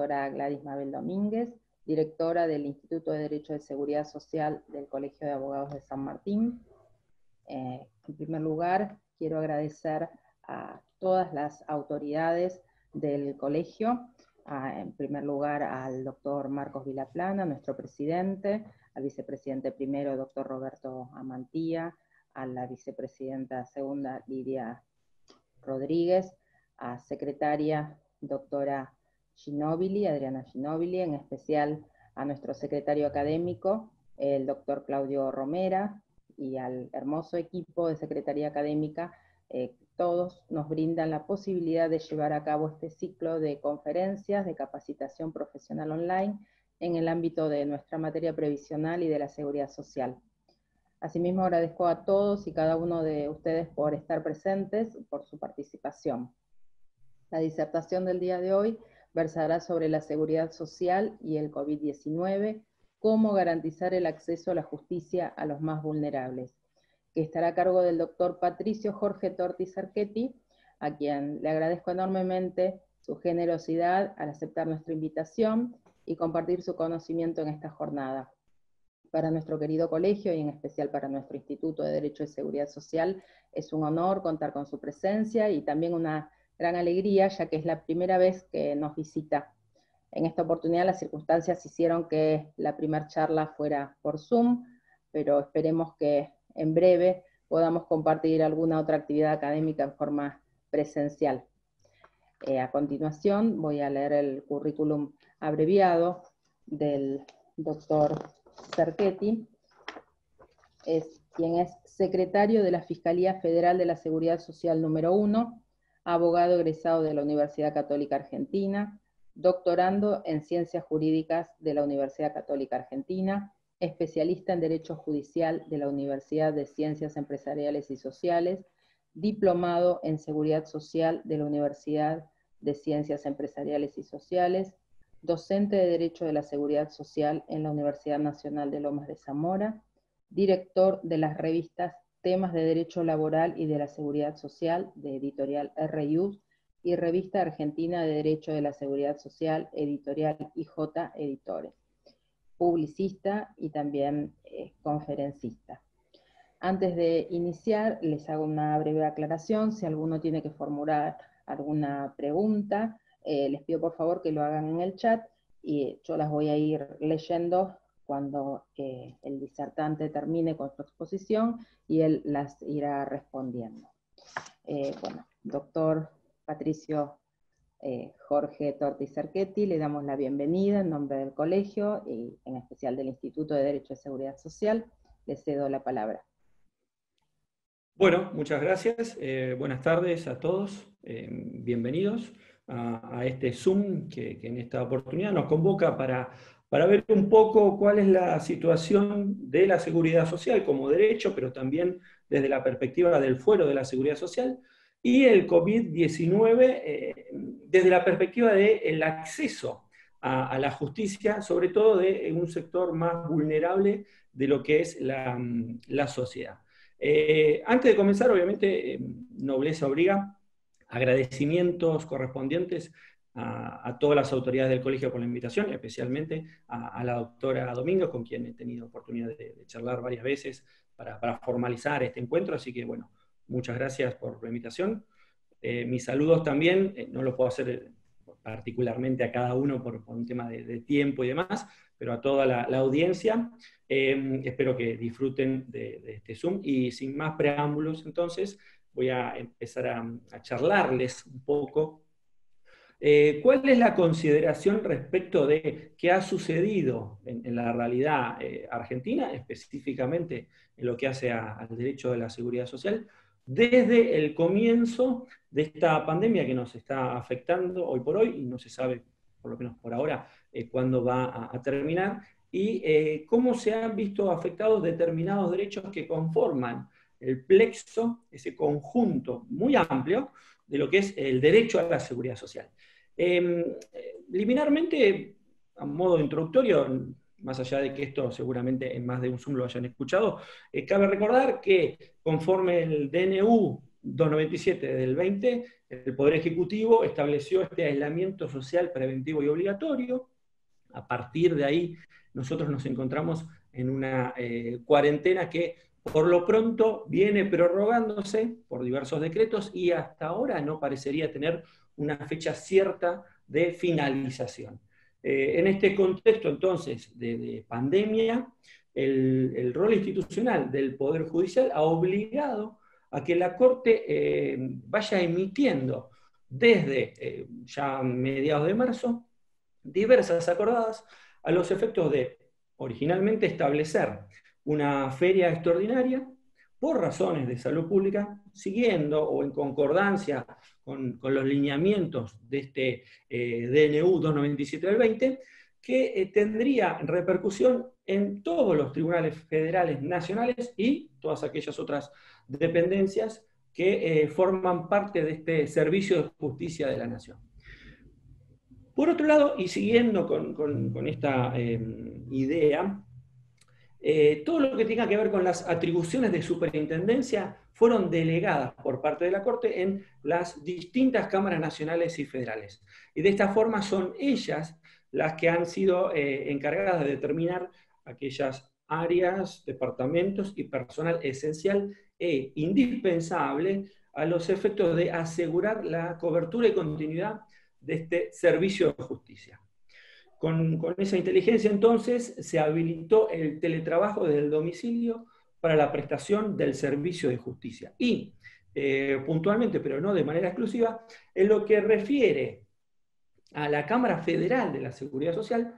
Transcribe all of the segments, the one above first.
doctora Gladys Mabel Domínguez, directora del Instituto de Derecho de Seguridad Social del Colegio de Abogados de San Martín. En primer lugar, quiero agradecer a todas las autoridades del colegio, en primer lugar al doctor Marcos Vilaplana, nuestro presidente, al vicepresidente primero, doctor Roberto Amantía, a la vicepresidenta segunda, Lidia Rodríguez, a secretaria, doctora Ginóbili, Adriana Ginóbili, en especial a nuestro secretario académico, el doctor Claudio Romera, y al hermoso equipo de Secretaría Académica. Todos nos brindan la posibilidad de llevar a cabo este ciclo de conferencias de capacitación profesional online en el ámbito de nuestra materia previsional y de la seguridad social. Asimismo, agradezco a todos y cada uno de ustedes por estar presentes, por su participación. La disertación del día de hoy versará sobre la seguridad social y el COVID-19, cómo garantizar el acceso a la justicia a los más vulnerables, que estará a cargo del doctor Patricio Jorge Torti Cerchetti, a quien le agradezco enormemente su generosidad al aceptar nuestra invitación y compartir su conocimiento en esta jornada. Para nuestro querido colegio y en especial para nuestro Instituto de Derecho y Seguridad Social es un honor contar con su presencia y también una gran alegría, ya que es la primera vez que nos visita. En esta oportunidad las circunstancias hicieron que la primera charla fuera por Zoom, pero esperemos que en breve podamos compartir alguna otra actividad académica en forma presencial. A continuación voy a leer el currículum abreviado del doctor Cerchetti, quien es secretario de la Fiscalía Federal de la Seguridad Social número 1, abogado egresado de la Universidad Católica Argentina, doctorando en Ciencias Jurídicas de la Universidad Católica Argentina, especialista en Derecho Judicial de la Universidad de Ciencias Empresariales y Sociales, diplomado en Seguridad Social de la Universidad de Ciencias Empresariales y Sociales, docente de Derecho de la Seguridad Social en la Universidad Nacional de Lomas de Zamora, director de las revistas Temas de Derecho Laboral y de la Seguridad Social, de Editorial RIUS, y Revista Argentina de Derecho de la Seguridad Social, Editorial IJ Editores. Publicista y también conferencista. Antes de iniciar, les hago una breve aclaración. Si alguno tiene que formular alguna pregunta, les pido por favor que lo hagan en el chat, y yo las voy a ir leyendo cuando el disertante termine con su exposición, y él las irá respondiendo. Bueno, doctor Patricio Jorge Torti Cerchetti, le damos la bienvenida en nombre del colegio y en especial del Instituto de Derecho y Seguridad Social. Le cedo la palabra. Bueno, muchas gracias. Buenas tardes a todos. Bienvenidos a este Zoom que en esta oportunidad nos convoca para ver un poco cuál es la situación de la seguridad social como derecho, pero también desde la perspectiva del fuero de la seguridad social, y el COVID-19 desde la perspectiva del acceso a la justicia, sobre todo de un sector más vulnerable de lo que es la sociedad. Antes de comenzar, obviamente, nobleza obliga, agradecimientos correspondientes a todas las autoridades del colegio por la invitación, especialmente a la doctora Domínguez, con quien he tenido oportunidad de charlar varias veces para formalizar este encuentro, así que bueno, muchas gracias por la invitación. Mis saludos también, no los puedo hacer particularmente a cada uno por un tema de tiempo y demás, pero a toda la audiencia. Espero que disfruten de este Zoom, y sin más preámbulos entonces voy a empezar a charlarles un poco. ¿Cuál es la consideración respecto de qué ha sucedido en la realidad argentina, específicamente en lo que hace al derecho de la seguridad social, desde el comienzo de esta pandemia que nos está afectando hoy por hoy, y no se sabe, por lo menos por ahora, cuándo va a terminar, y cómo se han visto afectados determinados derechos que conforman el plexo, ese conjunto muy amplio de lo que es el derecho a la seguridad social? Liminarmente, a modo introductorio, más allá de que esto seguramente en más de un Zoom lo hayan escuchado, cabe recordar que conforme el DNU 297 del 20, el Poder Ejecutivo estableció este aislamiento social preventivo y obligatorio. A partir de ahí, nosotros nos encontramos en una cuarentena que por lo pronto viene prorrogándose por diversos decretos y hasta ahora no parecería tener una fecha cierta de finalización. En este contexto, entonces, de pandemia, el rol institucional del Poder Judicial ha obligado a que la Corte vaya emitiendo desde ya mediados de marzo diversas acordadas a los efectos de, originalmente, establecer una feria extraordinaria por razones de salud pública, siguiendo o en concordancia con los lineamientos de este DNU 297 del 20, que tendría repercusión en todos los tribunales federales nacionales y todas aquellas otras dependencias que forman parte de este servicio de justicia de la nación. Por otro lado, y siguiendo con esta idea, todo lo que tenga que ver con las atribuciones de superintendencia fueron delegadas por parte de la Corte en las distintas cámaras nacionales y federales. Y de esta forma son ellas las que han sido encargadas de determinar aquellas áreas, departamentos y personal esencial e indispensable a los efectos de asegurar la cobertura y continuidad de este servicio de justicia. Con esa inteligencia, entonces, se habilitó el teletrabajo desde el domicilio para la prestación del servicio de justicia. Y, puntualmente, pero no de manera exclusiva, en lo que refiere a la Cámara Federal de la Seguridad Social,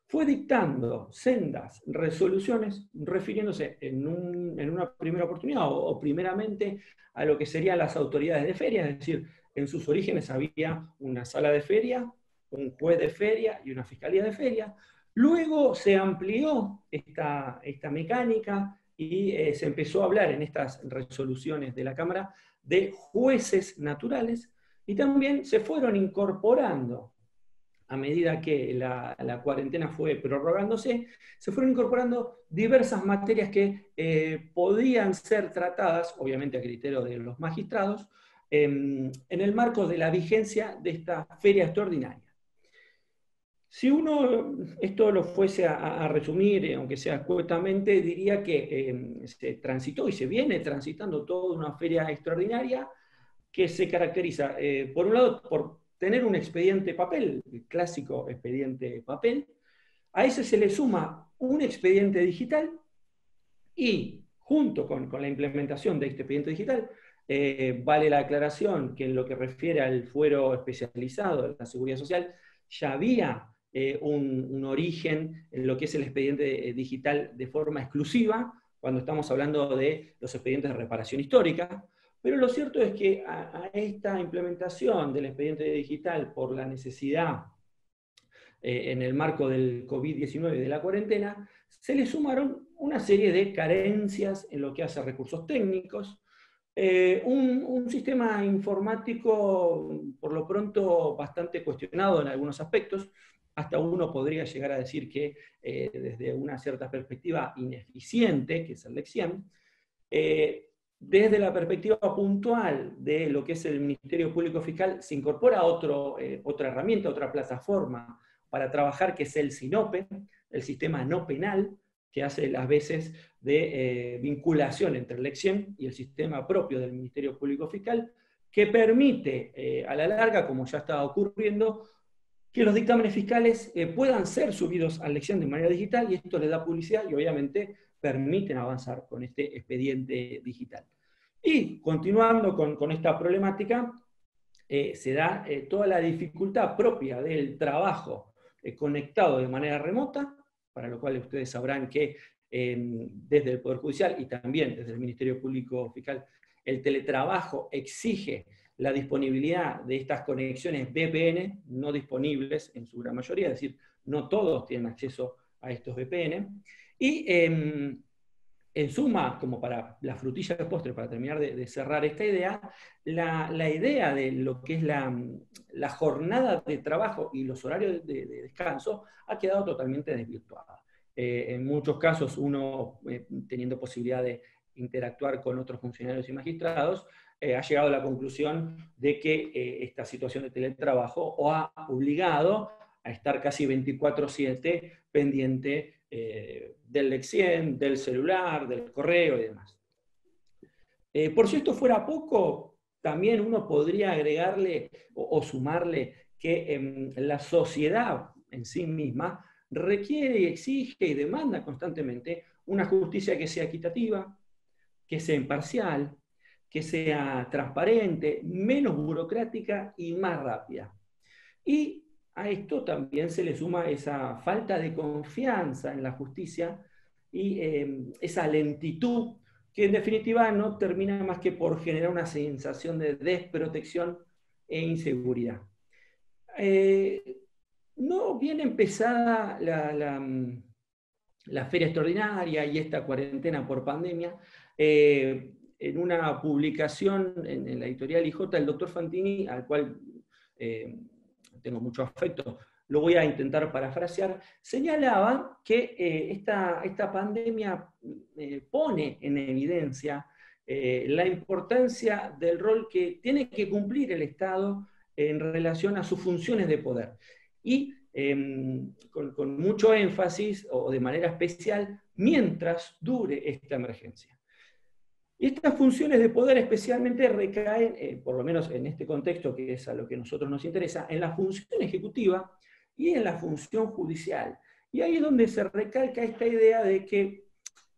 fue dictando sendas resoluciones refiriéndose en una primera oportunidad o primeramente a lo que serían las autoridades de feria, es decir, en sus orígenes había una sala de feria, un juez de feria y una fiscalía de feria. Luego se amplió esta mecánica y se empezó a hablar en estas resoluciones de la Cámara de jueces naturales y también se fueron incorporando, a medida que la cuarentena fue prorrogándose, se fueron incorporando diversas materias que podían ser tratadas, obviamente a criterio de los magistrados, en el marco de la vigencia de esta feria extraordinaria. Si uno esto lo fuese a resumir, aunque sea escuetamente, diría que se transitó y se viene transitando toda una feria extraordinaria que se caracteriza, por un lado, por tener un expediente papel, el clásico expediente papel. A ese se le suma un expediente digital y, junto con la implementación de este expediente digital, vale la aclaración que en lo que refiere al fuero especializado de la Seguridad Social, ya había un origen en lo que es el expediente digital de forma exclusiva, cuando estamos hablando de los expedientes de reparación histórica, pero lo cierto es que a esta implementación del expediente digital por la necesidad en el marco del COVID-19 y de la cuarentena, se le sumaron una serie de carencias en lo que hace a recursos técnicos, un sistema informático por lo pronto bastante cuestionado en algunos aspectos, hasta uno podría llegar a decir que desde una cierta perspectiva ineficiente, que es el Lexiem, desde la perspectiva puntual de lo que es el Ministerio Público Fiscal, se incorpora otra herramienta, otra plataforma para trabajar, que es el SINOPE, el sistema no penal, que hace las veces de vinculación entre el Lexiem y el sistema propio del Ministerio Público Fiscal, que permite, a la larga, como ya está ocurriendo, que los dictámenes fiscales puedan ser subidos al Lexiem de manera digital, y esto le da publicidad y obviamente permiten avanzar con este expediente digital. Y continuando con esta problemática, se da toda la dificultad propia del trabajo conectado de manera remota, para lo cual ustedes sabrán que desde el Poder Judicial y también desde el Ministerio Público Fiscal, el teletrabajo exige la disponibilidad de estas conexiones VPN, no disponibles en su gran mayoría, es decir, no todos tienen acceso a estos VPN, y en suma, como para la frutilla de postre, para terminar de cerrar esta idea, la idea de lo que es la jornada de trabajo y los horarios de descanso ha quedado totalmente desvirtuada. En muchos casos, uno teniendo posibilidad de interactuar con otros funcionarios y magistrados, ha llegado a la conclusión de que esta situación de teletrabajo o ha obligado a estar casi 24/7 pendiente del Lexien, del celular, del correo y demás. Por si esto fuera poco, también uno podría agregarle o sumarle que la sociedad en sí misma requiere y exige y demanda constantemente una justicia que sea equitativa, que sea imparcial, que sea transparente, menos burocrática y más rápida. Y a esto también se le suma esa falta de confianza en la justicia y esa lentitud que en definitiva no termina más que por generar una sensación de desprotección e inseguridad. No bien empezada la feria extraordinaria y esta cuarentena por pandemia, en una publicación en la editorial IJ, el doctor Fantini, al cual tengo mucho afecto, lo voy a intentar parafrasear, señalaba que esta pandemia pone en evidencia la importancia del rol que tiene que cumplir el Estado en relación a sus funciones de poder. Y con mucho énfasis o de manera especial mientras dure esta emergencia. Y estas funciones de poder especialmente recaen, por lo menos en este contexto que es a lo que a nosotros nos interesa, en la función ejecutiva y en la función judicial. Y ahí es donde se recalca esta idea de que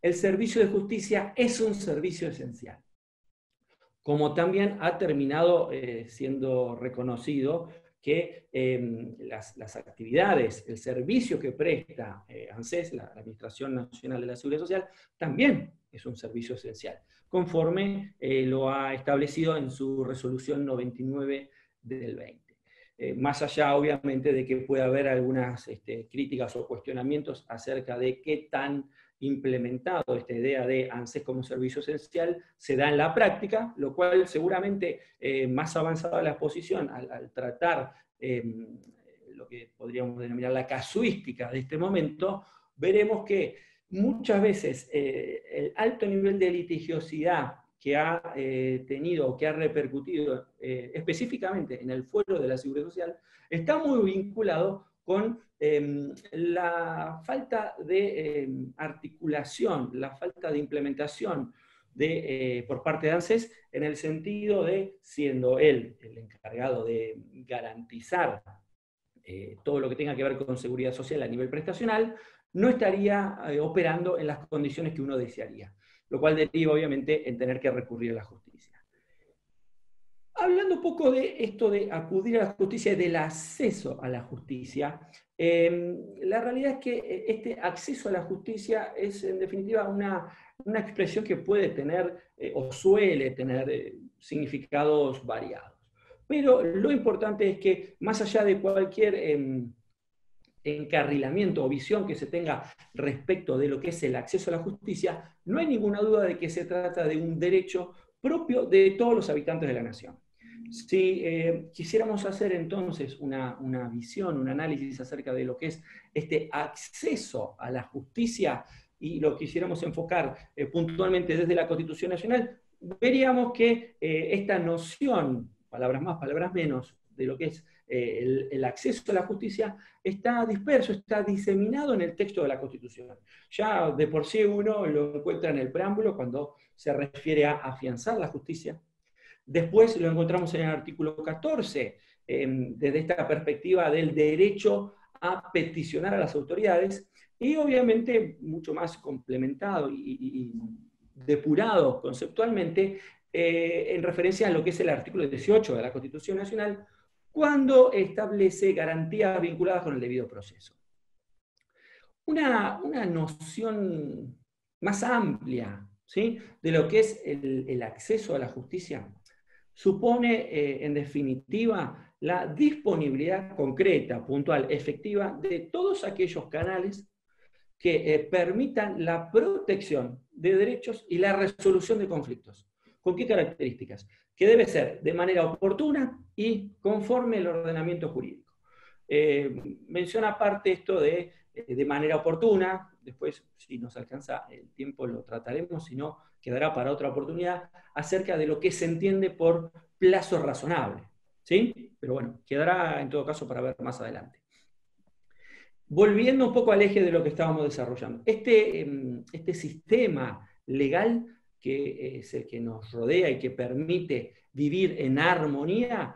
el servicio de justicia es un servicio esencial. Como también ha terminado siendo reconocido que las actividades, el servicio que presta ANSES, la Administración Nacional de la Seguridad Social, también es un servicio esencial, conforme lo ha establecido en su resolución 99 del 20. Más allá, obviamente, de que pueda haber algunas críticas o cuestionamientos acerca de qué tan implementado esta idea de ANSES como servicio esencial se da en la práctica, lo cual seguramente más avanzada la exposición al tratar lo que podríamos denominar la casuística de este momento, veremos que muchas veces el alto nivel de litigiosidad que ha tenido o que ha repercutido específicamente en el fuero de la seguridad social está muy vinculado con la falta de articulación, la falta de implementación por parte de ANSES, en el sentido de, siendo él el encargado de garantizar todo lo que tenga que ver con seguridad social a nivel prestacional, no estaría operando en las condiciones que uno desearía, lo cual deriva obviamente en tener que recurrir a la justicia. Hablando un poco de esto de acudir a la justicia y del acceso a la justicia, la realidad es que este acceso a la justicia es en definitiva una expresión que puede tener o suele tener significados variados. Pero lo importante es que más allá de cualquier encarrilamiento o visión que se tenga respecto de lo que es el acceso a la justicia, no hay ninguna duda de que se trata de un derecho propio de todos los habitantes de la nación. Si quisiéramos hacer entonces una visión, un análisis acerca de lo que es este acceso a la justicia y lo quisiéramos enfocar puntualmente desde la Constitución Nacional, veríamos que esta noción, palabras más, palabras menos, de lo que es el acceso a la justicia, está disperso, está diseminado en el texto de la Constitución. Ya de por sí uno lo encuentra en el preámbulo cuando se refiere a afianzar la justicia. Después lo encontramos en el artículo 14, desde esta perspectiva del derecho a peticionar a las autoridades, y obviamente mucho más complementado y depurado conceptualmente en referencia a lo que es el artículo 18 de la Constitución Nacional, cuando establece garantías vinculadas con el debido proceso. Una noción más amplia, ¿sí?, de lo que es el acceso a la justicia supone, en definitiva, la disponibilidad concreta, puntual, efectiva de todos aquellos canales que permitan la protección de derechos y la resolución de conflictos. ¿Con qué características? Que debe ser de manera oportuna y conforme al ordenamiento jurídico. Menciona aparte esto de manera oportuna, después si nos alcanza el tiempo lo trataremos, si no quedará para otra oportunidad, acerca de lo que se entiende por plazo razonable, ¿sí? Pero bueno, quedará en todo caso para ver más adelante. Volviendo un poco al eje de lo que estábamos desarrollando. Este sistema legal que es el que nos rodea y que permite vivir en armonía,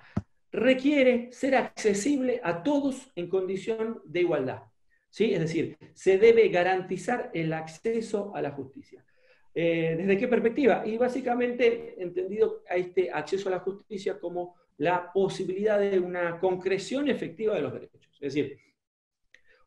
requiere ser accesible a todos en condición de igualdad, ¿sí? Es decir, se debe garantizar el acceso a la justicia. ¿Desde qué perspectiva? Y básicamente entendido a este acceso a la justicia como la posibilidad de una concreción efectiva de los derechos. Es decir,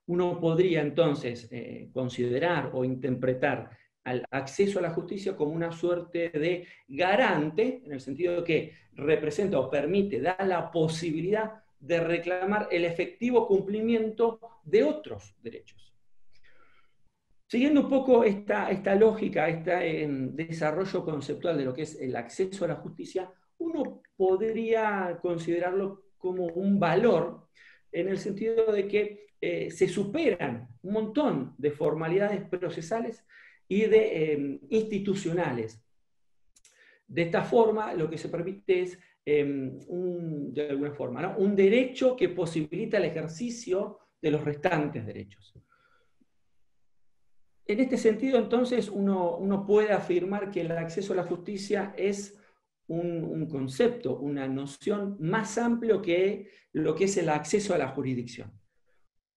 uno podría entonces considerar o interpretar al acceso a la justicia como una suerte de garante, en el sentido de que representa o permite, da la posibilidad de reclamar el efectivo cumplimiento de otros derechos. Siguiendo un poco esta lógica, este desarrollo conceptual de lo que es el acceso a la justicia, uno podría considerarlo como un valor en el sentido de que se superan un montón de formalidades procesales y de institucionales. De esta forma, lo que se permite es, de alguna forma, ¿no?, un derecho que posibilita el ejercicio de los restantes derechos. En este sentido, entonces, uno puede afirmar que el acceso a la justicia es un concepto, una noción más amplio que lo que es el acceso a la jurisdicción.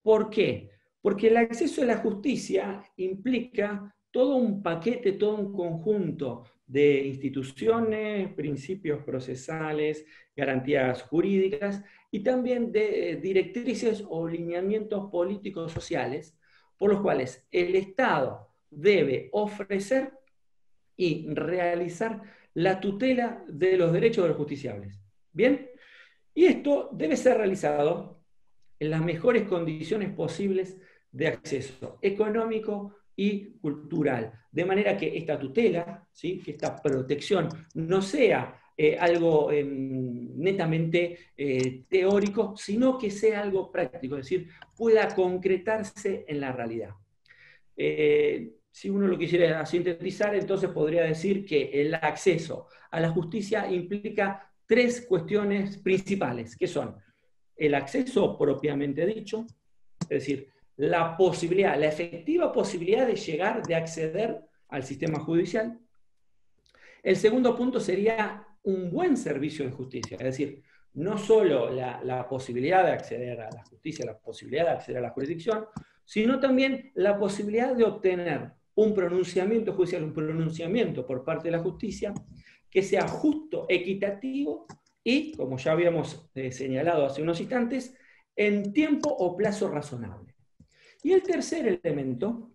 ¿Por qué? Porque el acceso a la justicia implica todo un paquete, todo un conjunto de instituciones, principios procesales, garantías jurídicas y también de directrices o lineamientos políticos sociales por los cuales el Estado debe ofrecer y realizar la tutela de los derechos de los justiciables. ¿Bien? Y esto debe ser realizado en las mejores condiciones posibles de acceso económico y cultural, de manera que esta tutela, ¿sí?, que esta protección no sea algo netamente teórico, sino que sea algo práctico, es decir, pueda concretarse en la realidad. Si uno lo quisiera sintetizar, entonces podría decir que el acceso a la justicia implica tres cuestiones principales, que son el acceso propiamente dicho, es decir, la posibilidad, la efectiva posibilidad de llegar, de acceder al sistema judicial. El segundo punto sería un buen servicio de justicia, es decir, no solo la posibilidad de acceder a la justicia, la posibilidad de acceder a la jurisdicción, sino también la posibilidad de obtener un pronunciamiento judicial, un pronunciamiento por parte de la justicia que sea justo, equitativo y, como ya habíamos señalado hace unos instantes, en tiempo o plazo razonable. Y el tercer elemento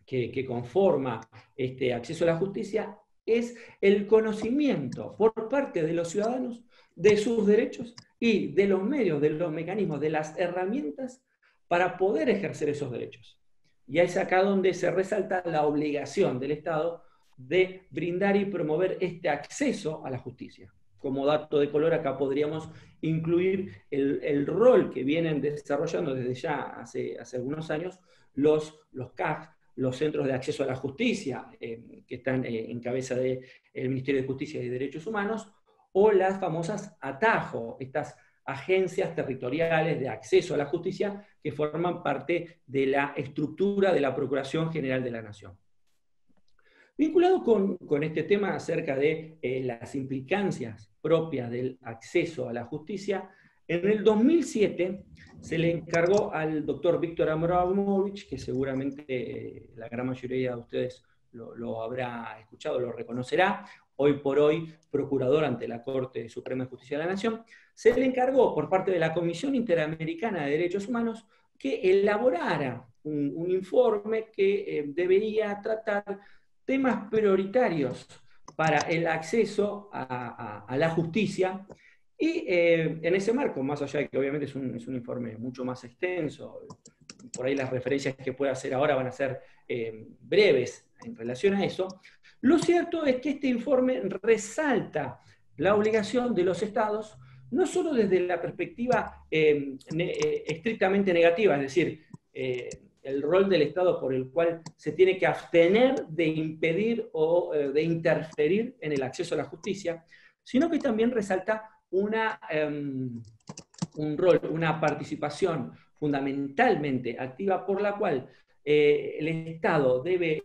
que conforma este acceso a la justicia es el conocimiento por parte de los ciudadanos de sus derechos y de los medios, de los mecanismos, de las herramientas para poder ejercer esos derechos. Y es acá donde se resalta la obligación del Estado de brindar y promover este acceso a la justicia. Como dato de color, acá podríamos incluir el rol que vienen desarrollando desde ya hace algunos años los CAG, los Centros de Acceso a la Justicia, que están en cabeza del Ministerio de Justicia y Derechos Humanos, o las famosas ATAJO, estas agencias territoriales de acceso a la justicia que forman parte de la estructura de la Procuración General de la Nación. Vinculado con este tema acerca de las implicancias propias del acceso a la justicia, en el 2007 se le encargó al doctor Víctor Abramovich, que seguramente la gran mayoría de ustedes lo habrá escuchado, lo reconocerá, hoy por hoy procurador ante la Corte Suprema de Justicia de la Nación, se le encargó por parte de la Comisión Interamericana de Derechos Humanos que elaborara un informe que debería tratar temas prioritarios para el acceso a la justicia. Y en ese marco, más allá de que obviamente es un informe mucho más extenso, por ahí las referencias que pueda hacer ahora van a ser breves en relación a eso, lo cierto es que este informe resalta la obligación de los estados, no solo desde la perspectiva estrictamente negativa, es decir, el rol del Estado por el cual se tiene que abstener de impedir o de interferir en el acceso a la justicia, sino que también resalta un rol, una participación fundamentalmente activa por la cual el Estado debe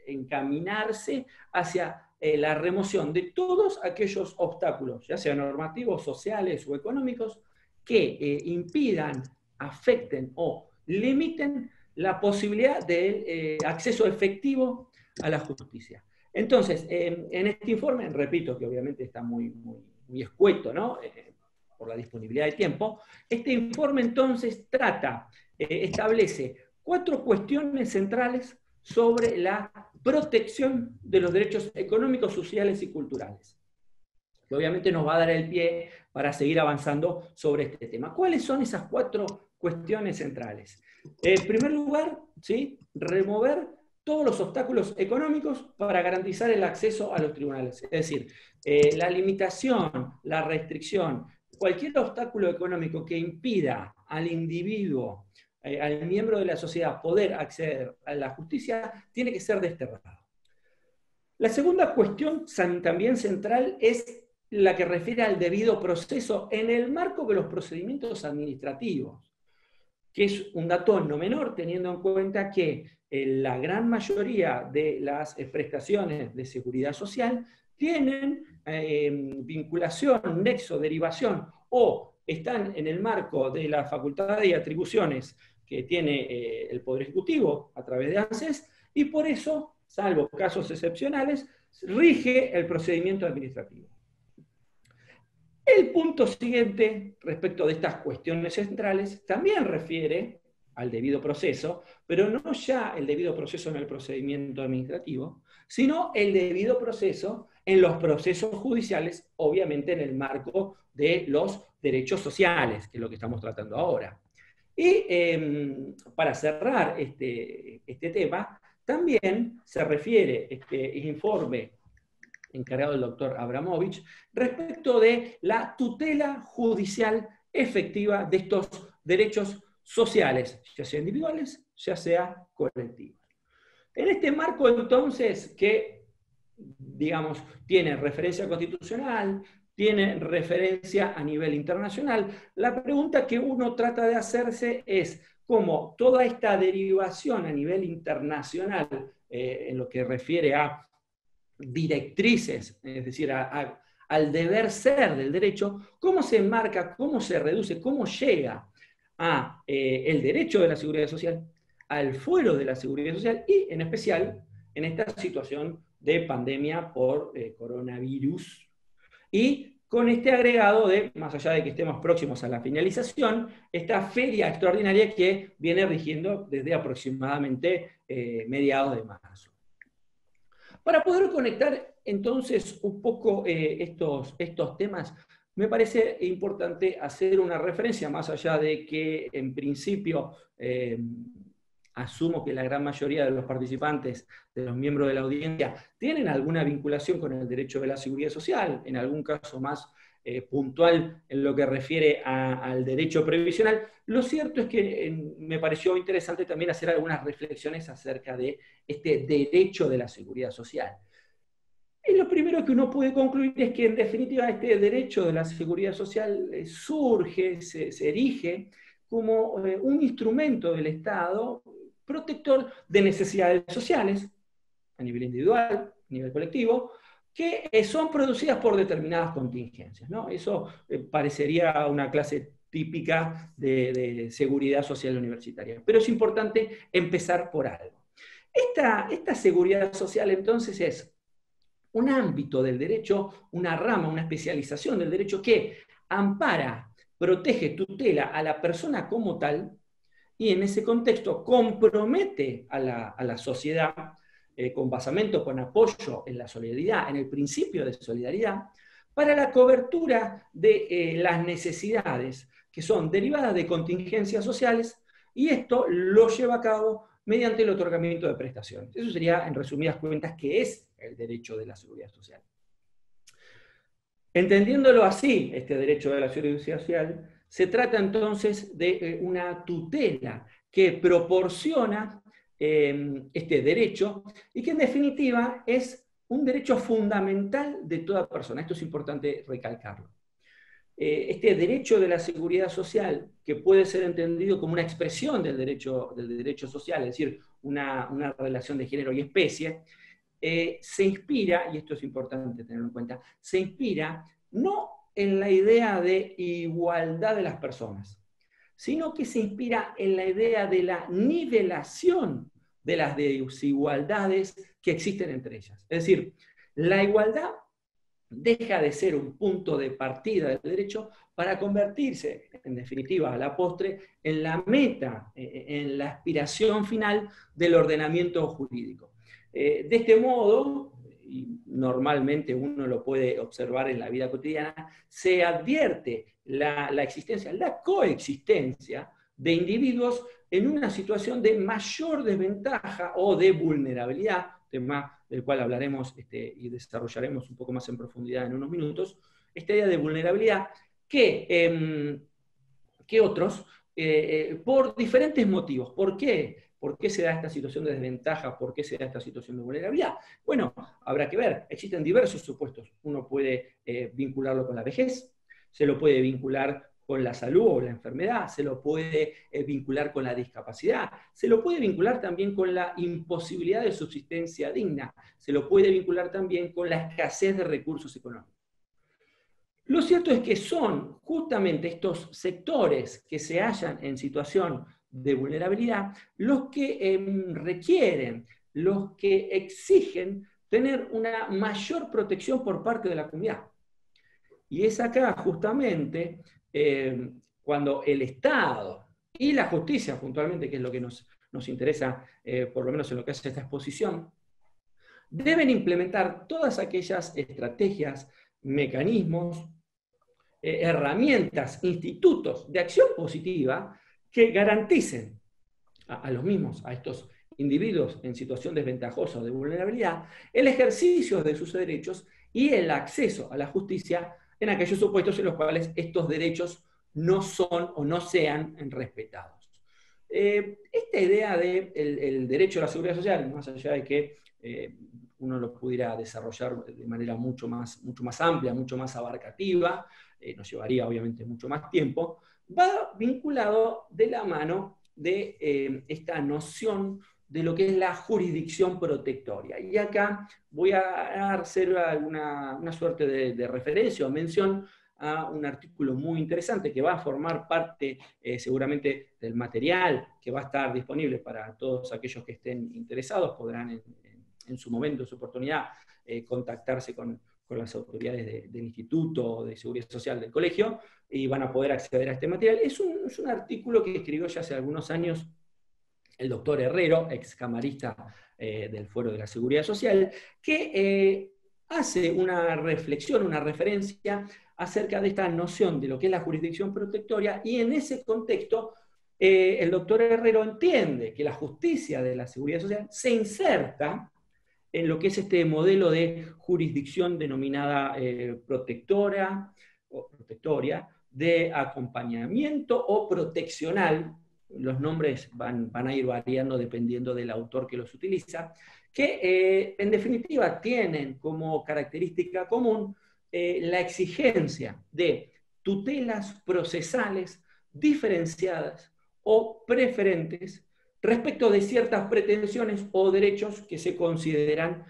encaminarse hacia la remoción de todos aquellos obstáculos, ya sean normativos, sociales o económicos, que impidan, afecten o limiten la posibilidad de acceso efectivo a la justicia. Entonces, en este informe, repito que obviamente está muy escueto, ¿no? Por la disponibilidad de tiempo, este informe entonces establece 4 cuestiones centrales sobre la protección de los derechos económicos, sociales y culturales, que obviamente nos va a dar el pie para seguir avanzando sobre este tema. ¿Cuáles son esas 4 cuestiones centrales? En primer lugar, ¿sí?, remover todos los obstáculos económicos para garantizar el acceso a los tribunales. Es decir, la limitación, la restricción, cualquier obstáculo económico que impida al individuo, al miembro de la sociedad poder acceder a la justicia, tiene que ser desterrado. La segunda cuestión también central es la que refiere al debido proceso en el marco de los procedimientos administrativos, que es un dato no menor, teniendo en cuenta que la gran mayoría de las prestaciones de seguridad social tienen vinculación, nexo, derivación, o están en el marco de las facultades y atribuciones que tiene el Poder Ejecutivo a través de ANSES, y por eso, salvo casos excepcionales, rige el procedimiento administrativo. El punto siguiente, respecto de estas cuestiones centrales, también refiere al debido proceso, pero no ya el debido proceso en el procedimiento administrativo, sino el debido proceso en los procesos judiciales, obviamente en el marco de los derechos sociales, que es lo que estamos tratando ahora. Y para cerrar este tema, también se refiere este informe encargado del doctor Abramovich, respecto de la tutela judicial efectiva de estos derechos sociales, ya sea individuales, ya sea colectivos. En este marco, entonces, que, digamos, tiene referencia constitucional, tiene referencia a nivel internacional, la pregunta que uno trata de hacerse es cómo toda esta derivación a nivel internacional, en lo que refiere a directrices, es decir, al deber ser del derecho, cómo se enmarca, cómo se reduce, cómo llega a el derecho de la seguridad social, al fuero de la seguridad social y, en especial, en esta situación de pandemia por coronavirus. Y con este agregado de, más allá de que estemos próximos a la finalización, esta feria extraordinaria que viene rigiendo desde aproximadamente mediados de marzo. Para poder conectar entonces un poco estos temas, me parece importante hacer una referencia, más allá de que en principio asumo que la gran mayoría de los participantes, de los miembros de la audiencia, tienen alguna vinculación con el derecho de la seguridad social, en algún caso más puntual en lo que refiere al derecho previsional. Lo cierto es que me pareció interesante también hacer algunas reflexiones acerca de este derecho de la seguridad social. Y lo primero que uno puede concluir es que, en definitiva, este derecho de la seguridad social surge, se erige como un instrumento del Estado protector de necesidades sociales, a nivel individual, a nivel colectivo, que son producidas por determinadas contingencias, ¿no? Eso parecería una clase típica de seguridad social universitaria. Pero es importante empezar por algo. Esta seguridad social, entonces, es un ámbito del derecho, una rama, una especialización del derecho que ampara, protege, tutela a la persona como tal, y en ese contexto compromete a la sociedad con basamento, con apoyo en la solidaridad, en el principio de solidaridad, para la cobertura de las necesidades que son derivadas de contingencias sociales, y esto lo lleva a cabo mediante el otorgamiento de prestaciones. Eso sería, en resumidas cuentas, qué es el derecho de la seguridad social. Entendiéndolo así, este derecho de la seguridad social, se trata entonces de una tutela que proporciona este derecho y que en definitiva es un derecho fundamental de toda persona. Esto es importante recalcarlo. Este derecho de la seguridad social, que puede ser entendido como una expresión del derecho social, es decir, una relación de género y especie, se inspira, y esto es importante tenerlo en cuenta, se inspira no en la idea de igualdad de las personas, sino que se inspira en la idea de la nivelación de las desigualdades que existen entre ellas. Es decir, la igualdad deja de ser un punto de partida del derecho para convertirse, en definitiva, a la postre, en la meta, en la aspiración final del ordenamiento jurídico. De este modo, y normalmente uno lo puede observar en la vida cotidiana, se advierte la existencia, la coexistencia de individuos en una situación de mayor desventaja o de vulnerabilidad, tema del cual hablaremos y desarrollaremos un poco más en profundidad en unos minutos, esta idea de vulnerabilidad que otros, por diferentes motivos. ¿Por qué? ¿Por qué se da esta situación de desventaja? ¿Por qué se da esta situación de vulnerabilidad? Bueno, habrá que ver, existen diversos supuestos. Uno puede vincularlo con la vejez, se lo puede vincular con la salud o la enfermedad, se lo puede vincular con la discapacidad, se lo puede vincular también con la imposibilidad de subsistencia digna, se lo puede vincular también con la escasez de recursos económicos. Lo cierto es que son justamente estos sectores que se hallan en situación de vulnerabilidad los que requieren, los que exigen tener una mayor protección por parte de la comunidad. Y es acá justamente cuando el Estado y la justicia, puntualmente, que es lo que nos interesa, por lo menos en lo que hace esta exposición, deben implementar todas aquellas estrategias, mecanismos, herramientas, institutos de acción positiva que garanticen a los mismos, a estos individuos en situación desventajosa o de vulnerabilidad, el ejercicio de sus derechos y el acceso a la justicia en aquellos supuestos en los cuales estos derechos no son o no sean respetados. Esta idea del derecho a la seguridad social, más allá de que uno lo pudiera desarrollar de manera mucho más amplia, mucho más abarcativa, nos llevaría obviamente mucho más tiempo, va vinculado de la mano de esta noción de lo que es la jurisdicción protectoria. Y acá voy a hacer una suerte de referencia o mención a un artículo muy interesante que va a formar parte seguramente del material que va a estar disponible para todos aquellos que estén interesados, podrán en su momento, en su oportunidad, contactarse con las autoridades del Instituto de Seguridad Social del colegio y van a poder acceder a este material. Es un artículo que escribió ya hace algunos años el doctor Herrero, ex camarista del Fuero de la Seguridad Social, que hace una reflexión, una referencia acerca de esta noción de lo que es la jurisdicción protectoria, y en ese contexto el doctor Herrero entiende que la justicia de la seguridad social se inserta en lo que es este modelo de jurisdicción denominada protectora o protectoria, de acompañamiento o proteccional. Los nombres van a ir variando dependiendo del autor que los utiliza, que en definitiva tienen como característica común la exigencia de tutelas procesales diferenciadas o preferentes respecto de ciertas pretensiones o derechos que se consideran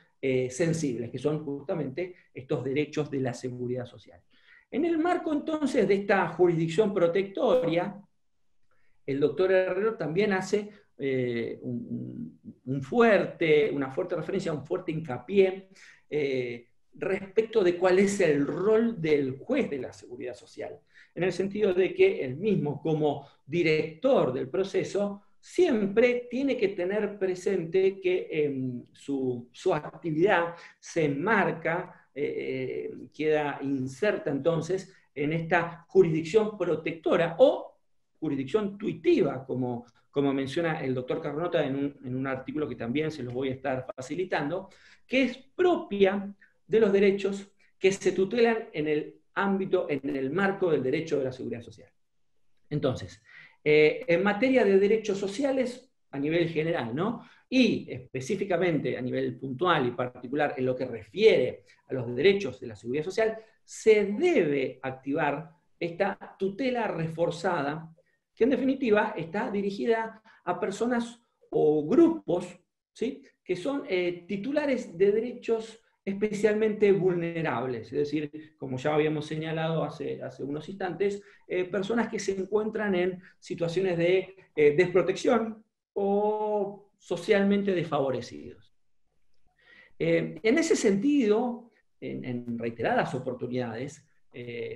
sensibles, que son justamente estos derechos de la seguridad social. En el marco entonces de esta jurisdicción protectoria, el doctor Herrero también hace una fuerte referencia, un fuerte hincapié respecto de cuál es el rol del juez de la seguridad social, en el sentido de que él mismo, como director del proceso, siempre tiene que tener presente que su actividad se enmarca, queda inserta entonces en esta jurisdicción protectora o jurisdicción tuitiva, como menciona el doctor Carnota en un artículo que también se los voy a estar facilitando, que es propia de los derechos que se tutelan en el ámbito, en el marco del derecho de la seguridad social. Entonces, En materia de derechos sociales, a nivel general, ¿no? Y específicamente a nivel puntual y particular en lo que refiere a los derechos de la seguridad social, se debe activar esta tutela reforzada, que en definitiva está dirigida a personas o grupos, ¿sí?, que son titulares de derechos especialmente vulnerables, es decir, como ya habíamos señalado hace unos instantes, personas que se encuentran en situaciones de desprotección o socialmente desfavorecidos. En ese sentido, en reiteradas oportunidades,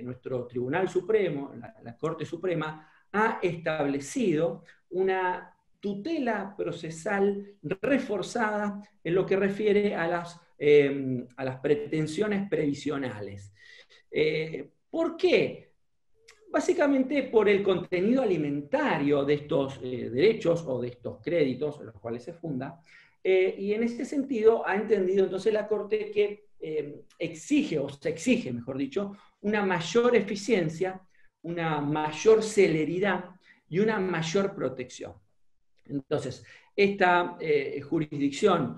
nuestro Tribunal Supremo, la Corte Suprema, ha establecido una tutela procesal reforzada en lo que refiere a las pretensiones previsionales. ¿Por qué? Básicamente por el contenido alimentario de estos derechos o de estos créditos en los cuales se funda, y en ese sentido ha entendido entonces la Corte que exige, o se exige, mejor dicho, una mayor eficiencia, una mayor celeridad y una mayor protección. Entonces, esta jurisdicción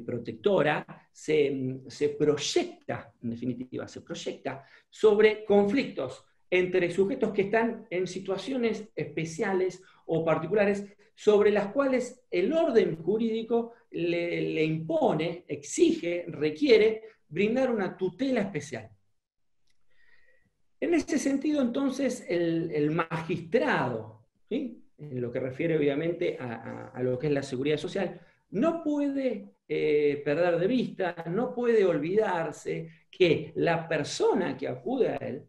protectora se proyecta, en definitiva, se proyecta sobre conflictos entre sujetos que están en situaciones especiales o particulares sobre las cuales el orden jurídico le impone, exige, requiere brindar una tutela especial. En ese sentido, entonces, el magistrado, ¿sí?, en lo que refiere obviamente a lo que es la seguridad social, no puede perder de vista, no puede olvidarse que la persona que acude a él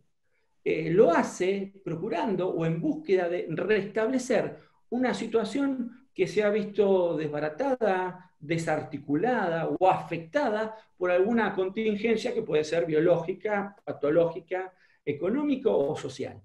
lo hace procurando o en búsqueda de restablecer una situación que se ha visto desbaratada, desarticulada o afectada por alguna contingencia que puede ser biológica, patológica, económico o social.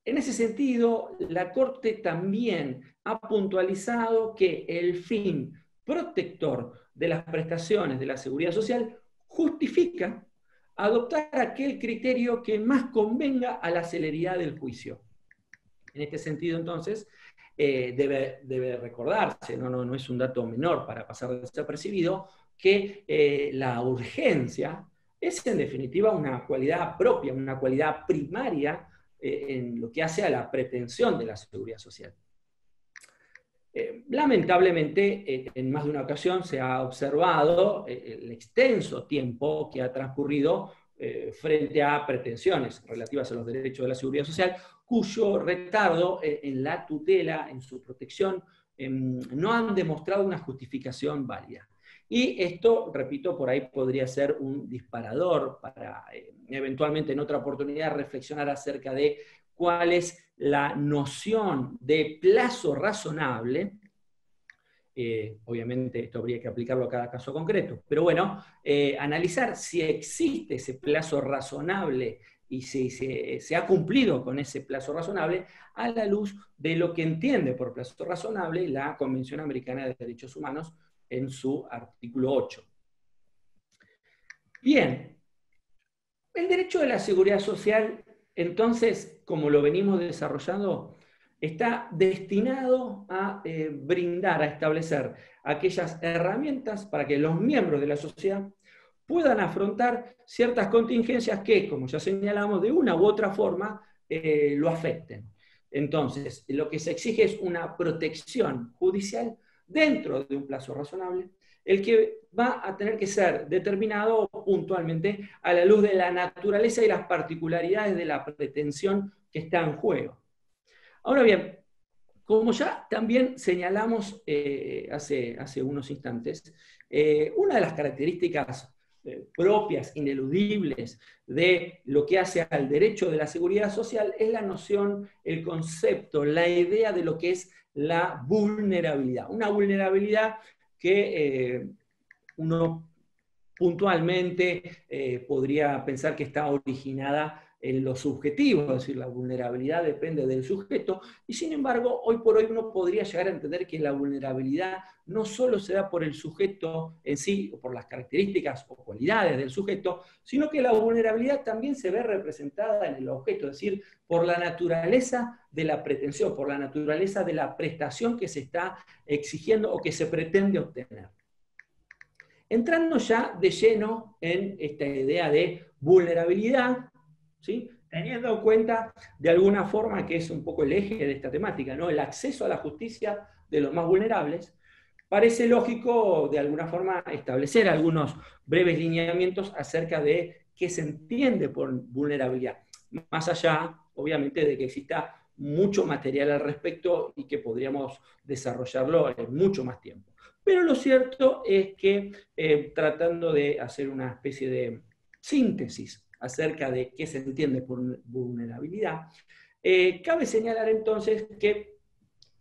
En ese sentido, la Corte también ha puntualizado que el fin protector de las prestaciones de la seguridad social justifica adoptar aquel criterio que más convenga a la celeridad del juicio. En este sentido, entonces, debe recordarse, no es un dato menor para pasar desapercibido, que la urgencia es en definitiva una cualidad propia, una cualidad primaria en lo que hace a la pretensión de la seguridad social. Lamentablemente, en más de una ocasión se ha observado el extenso tiempo que ha transcurrido frente a pretensiones relativas a los derechos de la seguridad social, cuyo retardo en la tutela, en su protección, no han demostrado una justificación válida. Y esto, repito, por ahí podría ser un disparador para eventualmente en otra oportunidad reflexionar acerca de cuál es la noción de plazo razonable. Obviamente esto habría que aplicarlo a cada caso concreto, pero bueno, analizar si existe ese plazo razonable y si se ha cumplido con ese plazo razonable a la luz de lo que entiende por plazo razonable la Convención Americana de Derechos Humanos en su artículo 8. Bien, el derecho de la seguridad social, entonces, como lo venimos desarrollando, está destinado a brindar, a establecer aquellas herramientas para que los miembros de la sociedad puedan afrontar ciertas contingencias que, como ya señalamos, de una u otra forma lo afecten. Entonces, lo que se exige es una protección judicial dentro de un plazo razonable, el que va a tener que ser determinado puntualmente a la luz de la naturaleza y las particularidades de la pretensión que está en juego. Ahora bien, como ya también señalamos hace unos instantes, una de las características propias, ineludibles, de lo que hace al derecho de la seguridad social es la noción, el concepto, la idea de lo que es la vulnerabilidad. Una vulnerabilidad que uno puntualmente podría pensar que está originada lo subjetivo, es decir, la vulnerabilidad depende del sujeto, y sin embargo, hoy por hoy uno podría llegar a entender que la vulnerabilidad no solo se da por el sujeto en sí, o por las características o cualidades del sujeto, sino que la vulnerabilidad también se ve representada en el objeto, es decir, por la naturaleza de la pretensión, por la naturaleza de la prestación que se está exigiendo o que se pretende obtener. Entrando ya de lleno en esta idea de vulnerabilidad, ¿sí? Teniendo en cuenta de alguna forma que es un poco el eje de esta temática, ¿no? El acceso a la justicia de los más vulnerables, parece lógico de alguna forma establecer algunos breves lineamientos acerca de qué se entiende por vulnerabilidad, más allá, obviamente, de que exista mucho material al respecto y que podríamos desarrollarlo en mucho más tiempo. Pero lo cierto es que tratando de hacer una especie de síntesis acerca de qué se entiende por vulnerabilidad, cabe señalar entonces que